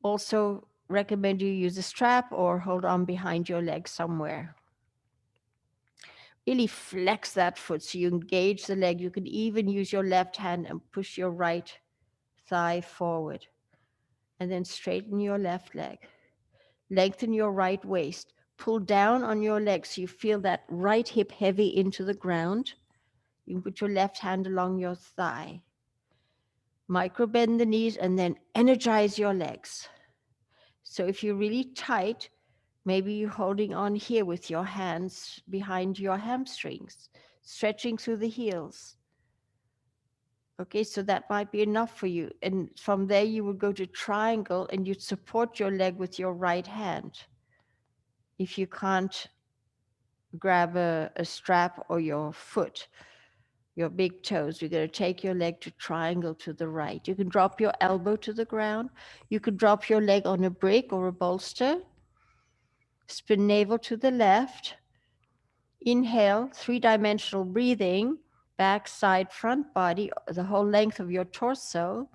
also recommend you use a strap or hold on behind your leg somewhere. Really flex that foot so you engage the leg. You can even use your left hand and push your right thigh forward. And then straighten your left leg. Lengthen your right waist. Pull down on your leg so you feel that right hip heavy into the ground. You can put your left hand along your thigh. Micro bend the knees and then energize your legs. So if you're really tight, maybe you're holding on here with your hands behind your hamstrings, stretching through the heels. Okay, so that might be enough for you. And from there, you would go to triangle and you'd support your leg with your right hand. If you can't grab a strap or your foot, your big toes, you're going to take your leg to triangle to the right. You can drop your elbow to the ground. You could drop your leg on a brick or a bolster. Spin navel to the left. Inhale, three-dimensional breathing, back, side, front body, the whole length of your torso.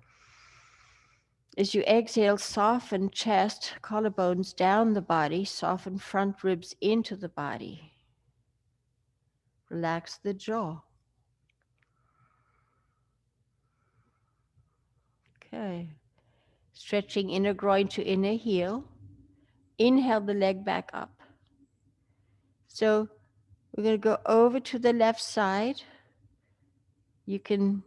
As you exhale, soften chest, collarbones down the body, soften front ribs into the body. Relax the jaw. Okay. Stretching inner groin to inner heel. Inhale the leg back up. So we're going to go over to the left side. You can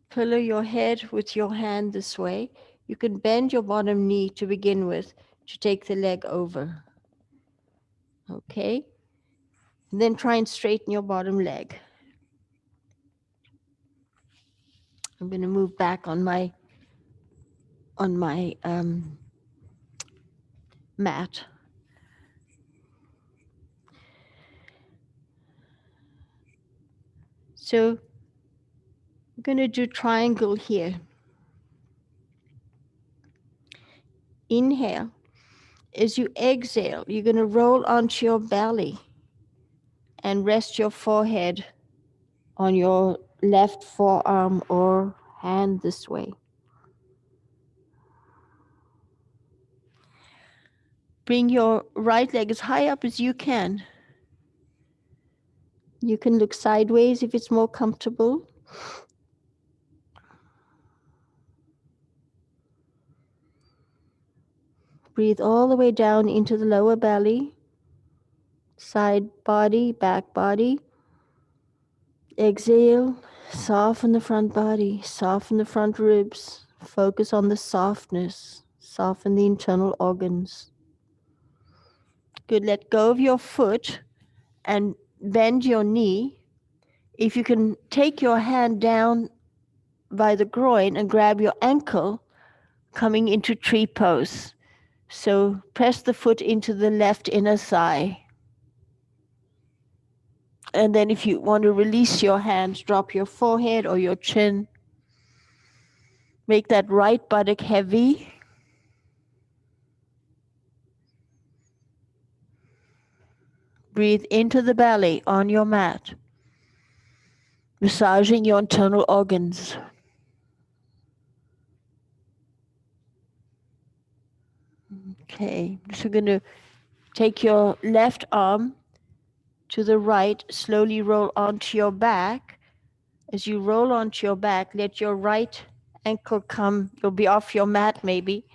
pillow your head with your hand this way. You can bend your bottom knee to begin with to take the leg over. Okay? And then try and straighten your bottom leg. I'm going to move back on my mat. So we're going to do triangle here. Inhale. As you exhale, you're going to roll onto your belly and rest your forehead on your left forearm or hand this way. Bring your right leg as high up as you can. You can look sideways if it's more comfortable. Breathe all the way down into the lower belly, side body, back body. Exhale, soften the front body, soften the front ribs. Focus on the softness, soften the internal organs. Good, let go of your foot and bend your knee. If you can take your hand down by the groin and grab your ankle, coming into tree pose. So press the foot into the left inner thigh. And then if you want to release your hands, drop your forehead or your chin. Make that right buttock heavy. Breathe into the belly on your mat, massaging your internal organs. Okay, so we're going to take your left arm to the right, slowly roll onto your back. As you roll onto your back, let your right ankle come, you'll be off your mat maybe,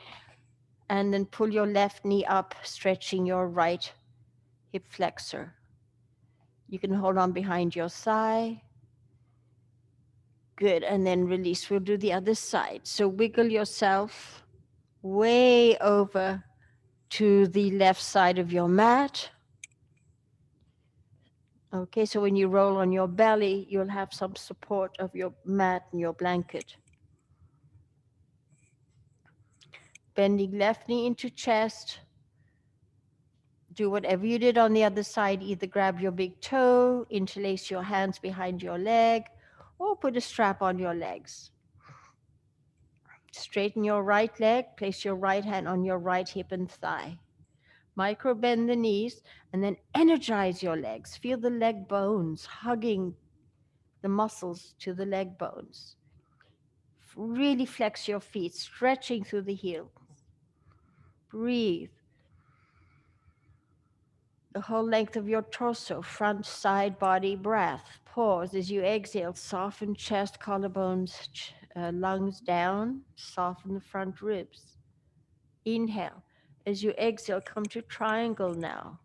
and then pull your left knee up, stretching your right hip flexor. You can hold on behind your thigh. Good, and then release. We'll do the other side. So wiggle yourself way over to the left side of your mat. Okay, so when you roll on your belly, you'll have some support of your mat and your blanket. Bending left knee into chest. Do whatever you did on the other side. Either grab your big toe, interlace your hands behind your leg, or put a strap on your legs. Straighten your right leg, place your right hand on your right hip and thigh. Micro bend the knees, and then energize your legs. Feel the leg bones hugging the muscles to the leg bones. Really flex your feet, stretching through the heels. Breathe. The whole length of your torso, front, side, body, breath. Pause as you exhale. Soften chest, collarbones, lungs down. Soften the front ribs. Inhale. As you exhale, come to triangle now.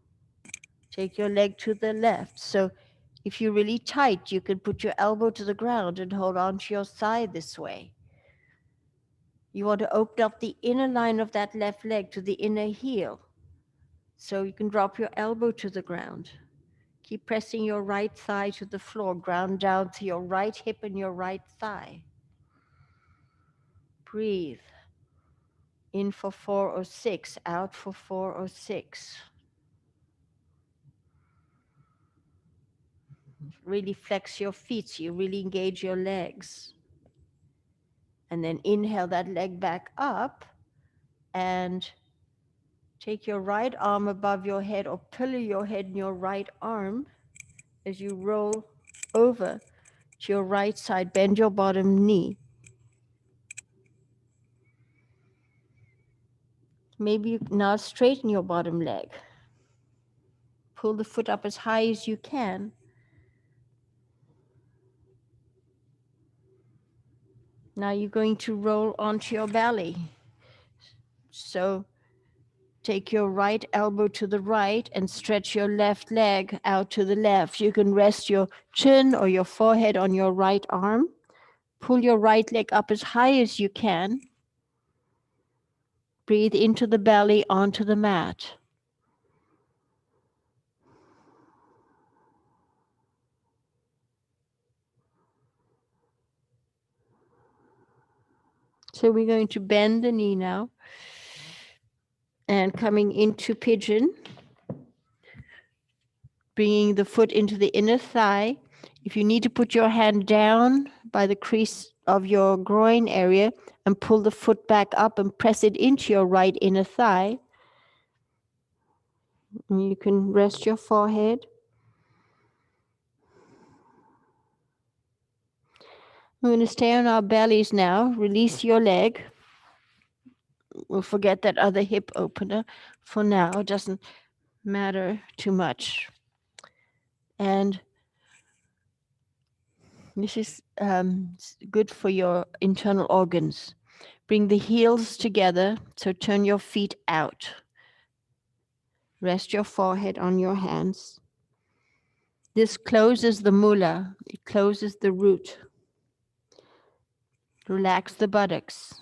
Take your leg to the left. So if you're really tight, you can put your elbow to the ground and hold on to your thigh this way. You want to open up the inner line of that left leg to the inner heel. So you can drop your elbow to the ground. Keep pressing your right thigh to the floor, ground down to your right hip and your right thigh. Breathe. In for 4 or 6, out for 4 or 6. Really flex your feet so you really engage your legs. And then inhale that leg back up and take your right arm above your head or pillow your head in your right arm as you roll over to your right side. Bend your bottom knee. Maybe you now straighten your bottom leg. Pull the foot up as high as you can. Now you're going to roll onto your belly. So take your right elbow to the right and stretch your left leg out to the left. You can rest your chin or your forehead on your right arm. Pull your right leg up as high as you can. Breathe into the belly, onto the mat. So we're going to bend the knee now. And coming into pigeon, bringing the foot into the inner thigh. If you need to put your hand down by the crease of your groin area and pull the foot back up and press it into your right inner thigh, and you can rest your forehead. We're going to stay on our bellies now. Release your leg. we'll forget that other hip opener for now. It doesn't matter too much. And this is good for your internal organs. Bring the heels together, so turn your feet out. Rest your forehead on your hands. This closes the mula, it closes the root. Relax the buttocks.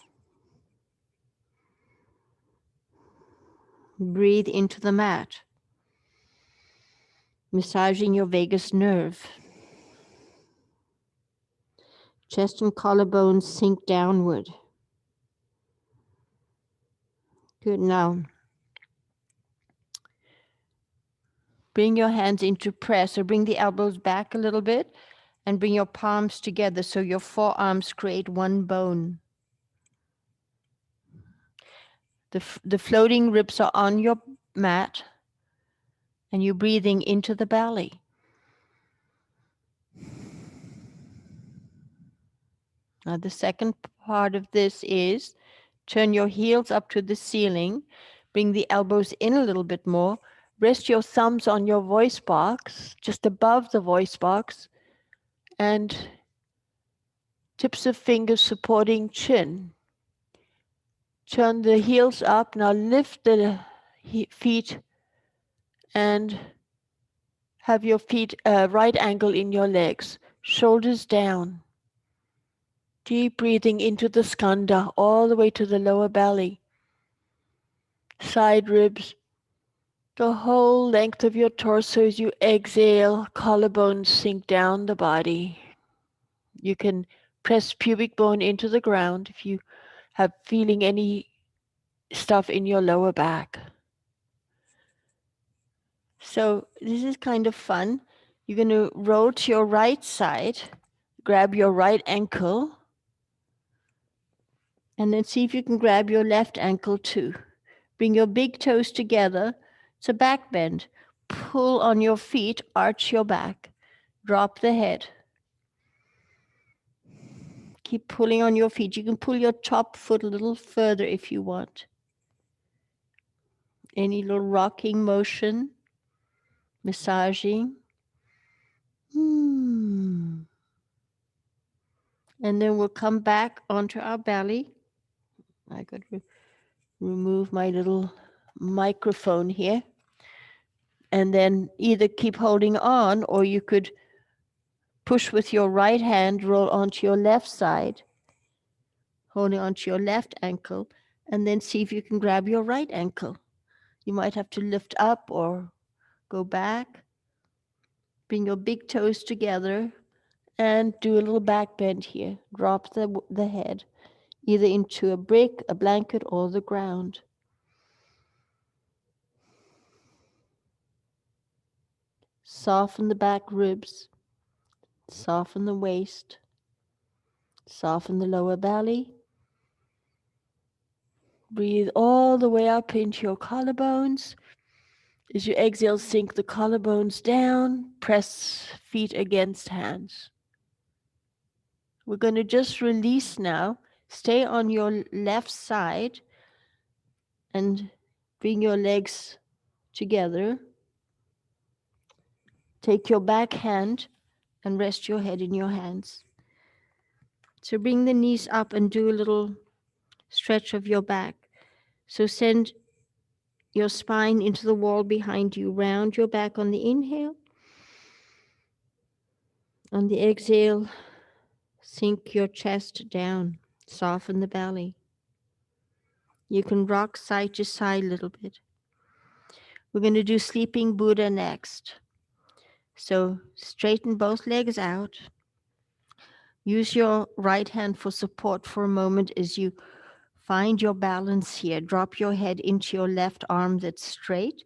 Breathe into the mat, massaging your vagus nerve. Chest and collarbones sink downward. Good. Now, bring your hands into press, or bring the elbows back a little bit and bring your palms together so your forearms create one bone. The floating ribs are on your mat and you're breathing into the belly. Now, the second part of this is turn your heels up to the ceiling, bring the elbows in a little bit more, rest your thumbs on your voice box, just above the voice box, and tips of fingers supporting chin. Turn the heels up, now lift the feet and have your feet right angle in your legs, shoulders down. Deep breathing into the skanda, all the way to the lower belly. Side ribs, the whole length of your torso as you exhale, collarbones sink down the body. You can press pubic bone into the ground if you have feeling any stuff in your lower back. So this is kind of fun. You're going to roll to your right side, grab your right ankle, and then see if you can grab your left ankle too. Bring your big toes together. It's a back bend. Pull on your feet, arch your back, drop the head. Keep pulling on your feet. You can pull your top foot a little further if you want. Any little rocking motion, massaging. And then we'll come back onto our belly. I could remove my little microphone here. And then either keep holding on, or you could push with your right hand, roll onto your left side, holding onto your left ankle, and then see if you can grab your right ankle. You might have to lift up or go back. Bring your big toes together and do a little back bend here. Drop the head either into a brick, a blanket, or the ground. Soften the back ribs. Soften the waist. Soften the lower belly. Breathe all the way up into your collarbones. As you exhale, sink the collarbones down. Press feet against hands. We're going to just release now. Stay on your left side and bring your legs together. Take your back hand and rest your head in your hands. So bring the knees up and do a little stretch of your back. So send your spine into the wall behind you. Round your back on the inhale. On the exhale, sink your chest down. Soften the belly. You can rock side to side a little bit. We're going to do Sleeping Buddha next. So straighten both legs out. Use your right hand for support for a moment as you find your balance here. Drop your head into your left arm that's straight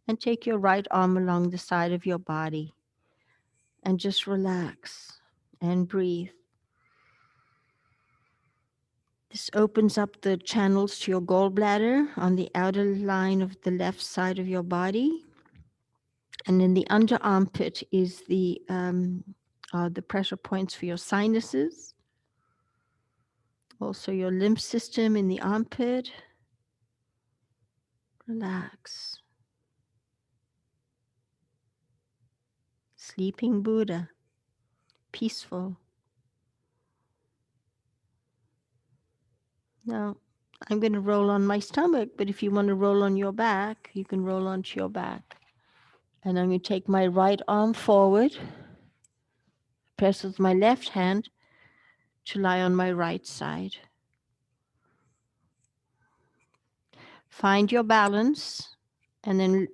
and take your right arm along the side of your body. And just relax and breathe. This opens up the channels to your gallbladder on the outer line of the left side of your body. And in the under armpit is the pressure points for your sinuses. Also your lymph system in the armpit. Relax. Sleeping Buddha. Peaceful. Now, I'm going to roll on my stomach, but if you want to roll on your back, you can roll onto your back. And I'm going to take my right arm forward, press with my left hand to lie on my right side. Find your balance, and then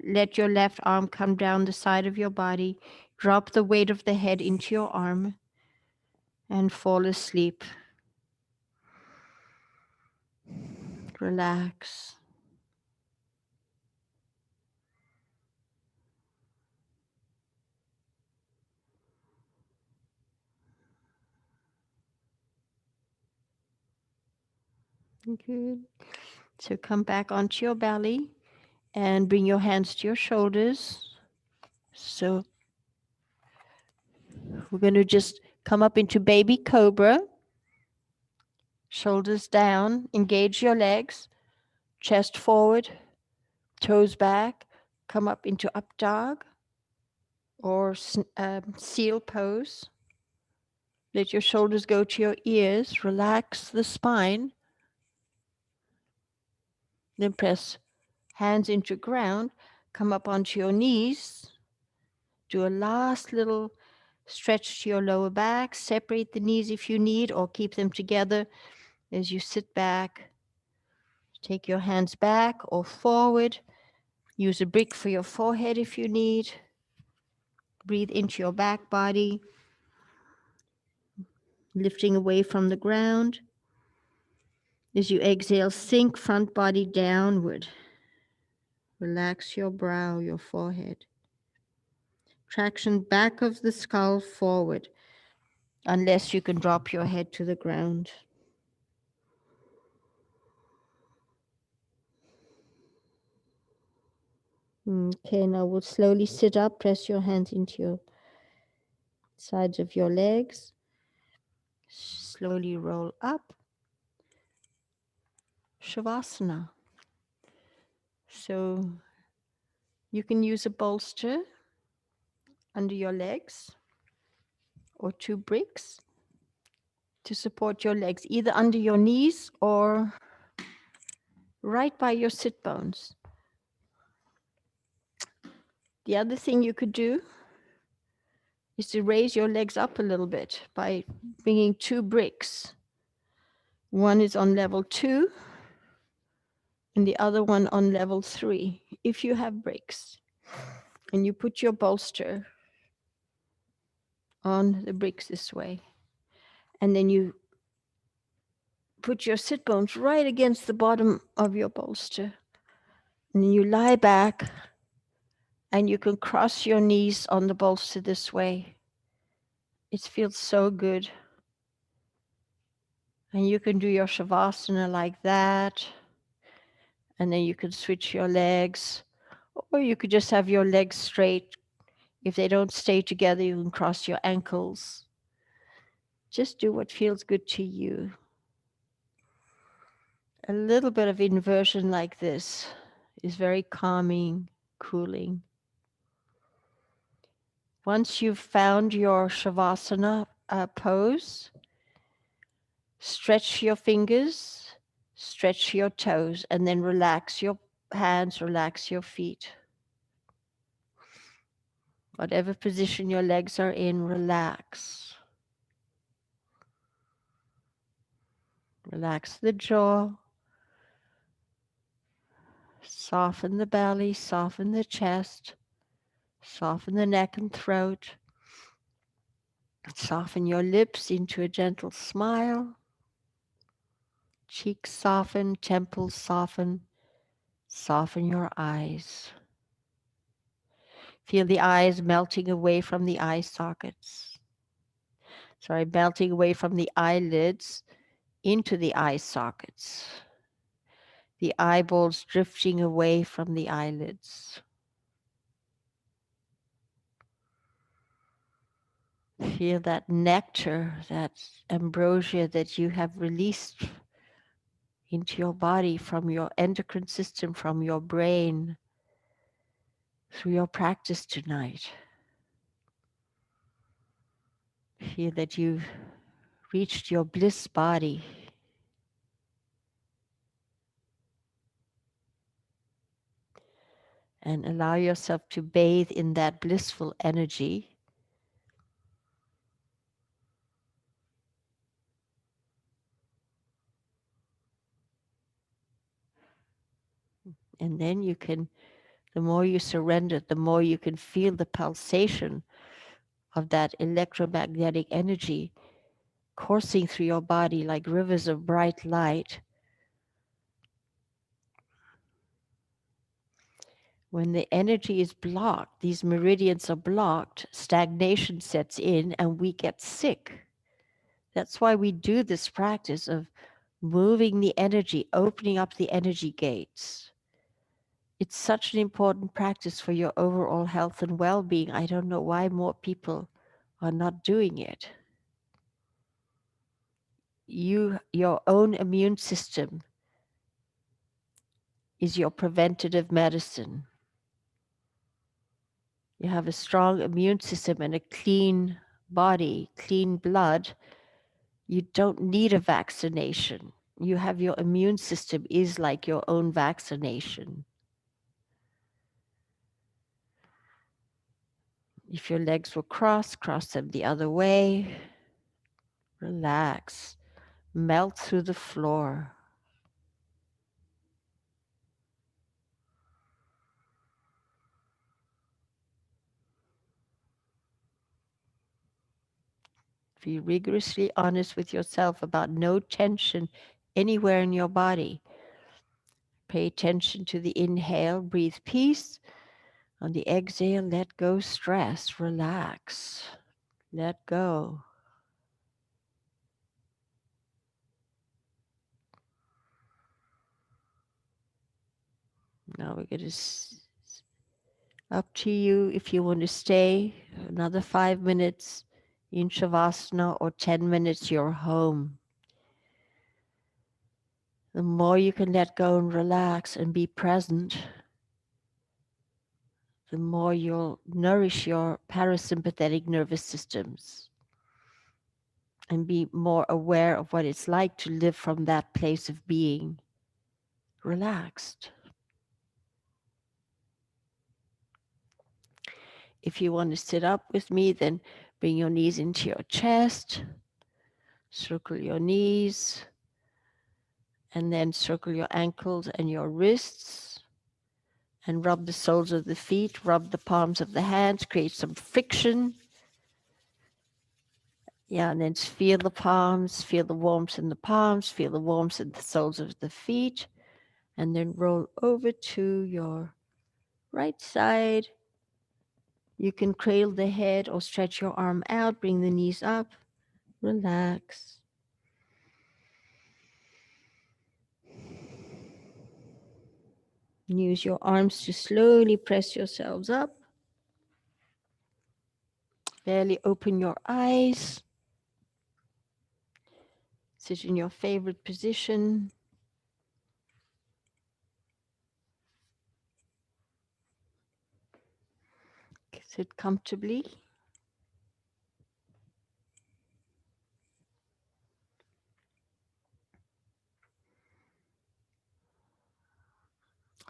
let your left arm come down the side of your body. Drop the weight of the head into your arm and fall asleep. Relax. Good. So come back onto your belly and bring your hands to your shoulders. So we're going to just come up into baby cobra. Shoulders down. Engage your legs. Chest forward. Toes back. Come up into up dog or seal pose. Let your shoulders go to your ears. Relax the spine. Then press hands into ground. Come up onto your knees. Do a last little stretch to your lower back. Separate the knees if you need, or keep them together as you sit back. Take your hands back or forward. Use a brick for your forehead if you need. Breathe into your back body, lifting away from the ground. As you exhale, sink front body downward. Relax your brow, your forehead. Traction back of the skull forward, unless you can drop your head to the ground. Okay, now we'll slowly sit up. Press your hands into your sides of your legs. Slowly roll up. Shavasana. So you can use a bolster under your legs or two bricks to support your legs, either under your knees or right by your sit bones. The other thing you could do is to raise your legs up a little bit by bringing two bricks. One is on level 2 and the other one on level 3. If you have bricks, and you put your bolster on the bricks this way, and then you put your sit bones right against the bottom of your bolster, and then you lie back, and you can cross your knees on the bolster this way. It feels so good. And you can do your shavasana like that, and then you can switch your legs, or you could just have your legs straight. If they don't stay together, you can cross your ankles. Just do what feels good to you. A little bit of inversion like this is very calming, cooling. Once you've found your shavasana pose, stretch your fingers, stretch your toes, and then relax your hands, relax your feet. Whatever position your legs are in, relax. Relax the jaw. Soften the belly, soften the chest, soften the neck and throat. Soften your lips into a gentle smile. Cheeks soften, temples soften. Soften your eyes. Feel the eyes melting away from the eye sockets. Melting away from the eyelids into the eye sockets. The eyeballs drifting away from the eyelids. Feel that nectar, that ambrosia that you have released into your body, from your endocrine system, from your brain, through your practice tonight. Feel that you've reached your bliss body. And allow yourself to bathe in that blissful energy. And then you can, the more you surrender, the more you can feel the pulsation of that electromagnetic energy coursing through your body like rivers of bright light. When the energy is blocked, these meridians are blocked, stagnation sets in and we get sick. That's why we do this practice of moving the energy, opening up the energy gates. It's such an important practice for your overall health and well-being. I don't know why more people are not doing it. Your own immune system is your preventative medicine. You have a strong immune system and a clean body, clean blood. You don't need a vaccination. You have your immune system is like your own vaccination. If your legs were crossed, cross them the other way. Relax. Melt through the floor. Be rigorously honest with yourself about no tension anywhere in your body. Pay attention to the inhale, breathe peace. On the exhale, let go stress, relax, let go. Now we're going to, up to you if you want to stay another 5 minutes in Shavasana or 10 minutes, you're home. The more you can let go and relax and be present, the more you'll nourish your parasympathetic nervous systems and be more aware of what it's like to live from that place of being relaxed. If you want to sit up with me, then bring your knees into your chest, circle your knees, and then circle your ankles and your wrists, and rub the soles of the feet, rub the palms of the hands, create some friction. Yeah, and then feel the palms, feel the warmth in the palms, feel the warmth in the soles of the feet, and then roll over to your right side. You can cradle the head or stretch your arm out, bring the knees up, relax. Use your arms to slowly press yourselves up. Barely open your eyes. Sit in your favorite position. Sit comfortably.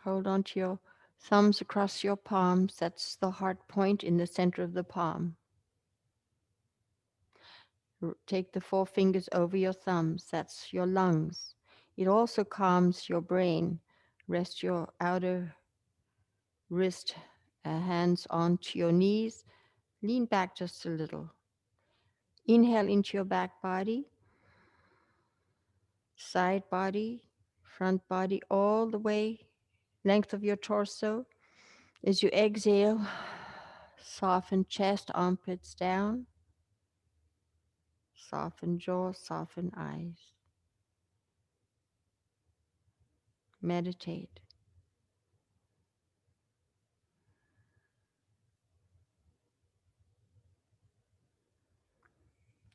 Hold on to your thumbs across your palms. That's the heart point in the center of the palm. Take the 4 fingers over your thumbs. That's your lungs. It also calms your brain. Rest your outer wrist, hands onto your knees. Lean back just a little. Inhale into your back body, side body, front body, all the way, length of your torso. As you exhale, soften chest, armpits down, soften jaw, soften eyes. Meditate.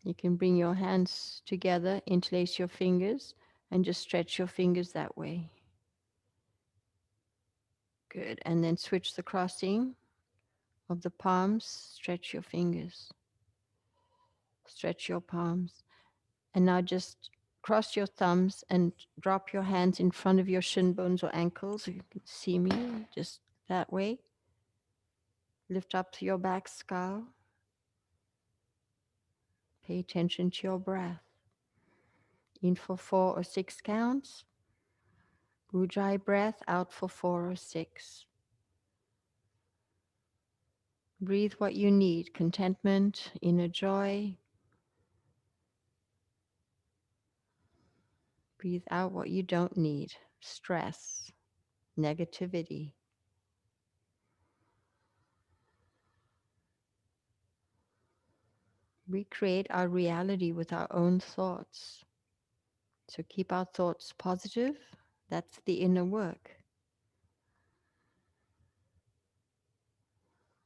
You can bring your hands together, interlace your fingers, And just stretch your fingers that way. Good. And then switch the crossing of the palms. Stretch your fingers. Stretch your palms. And now just cross your thumbs and drop your hands in front of your shin bones or ankles. You can see me just that way. Lift up to your back skull. Pay attention to your breath. In for 4 or 6 counts. Ujjayi breath, out for 4 or 6. Breathe what you need, contentment, inner joy. Breathe out what you don't need, stress, negativity. We create our reality with our own thoughts. So keep our thoughts positive. That's the inner work.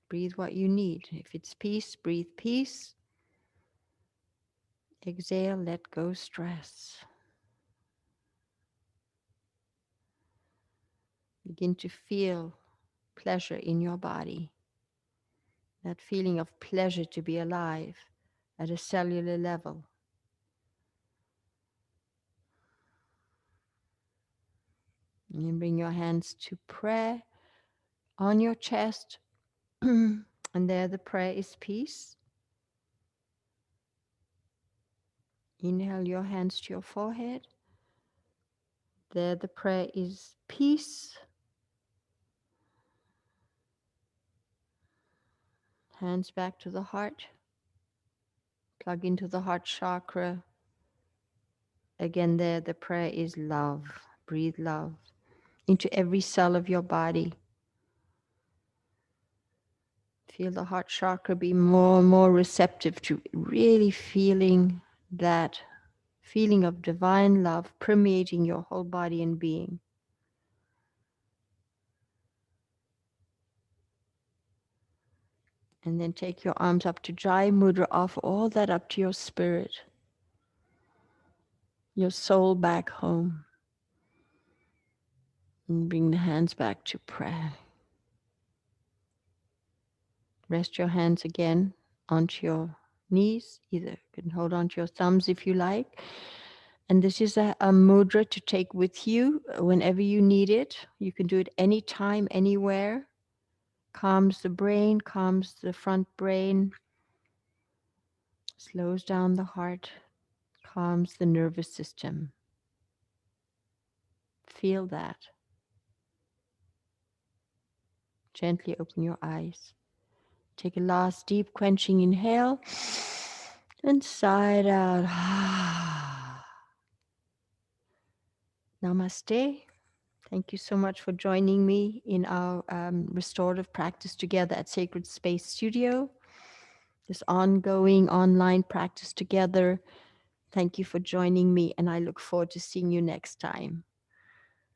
Breathe what you need. If it's peace, breathe peace. Exhale, let go stress. Begin to feel pleasure in your body. That feeling of pleasure to be alive at a cellular level. And then bring your hands to prayer on your chest. And there the prayer is peace. Inhale your hands to your forehead. There the prayer is peace. Hands back to the heart. Plug into the heart chakra. Again there the prayer is love. Breathe love into every cell of your body. Feel the heart chakra be more and more receptive to really feeling that feeling of divine love permeating your whole body and being. And then take your arms up to Jai Mudra, offer all that up to your spirit, your soul back home. And bring the hands back to prayer. Rest your hands again onto your knees. Either you can hold onto your thumbs if you like. And this is a mudra to take with you whenever you need it. You can do it anytime, anywhere. Calms the brain, calms the front brain, slows down the heart, calms the nervous system. Feel that. Gently open your eyes. Take a last deep quenching inhale and sigh it out. Namaste. Thank you so much for joining me in our restorative practice together at Sacred Space Studio. This ongoing online practice together. Thank you for joining me, and I look forward to seeing you next time.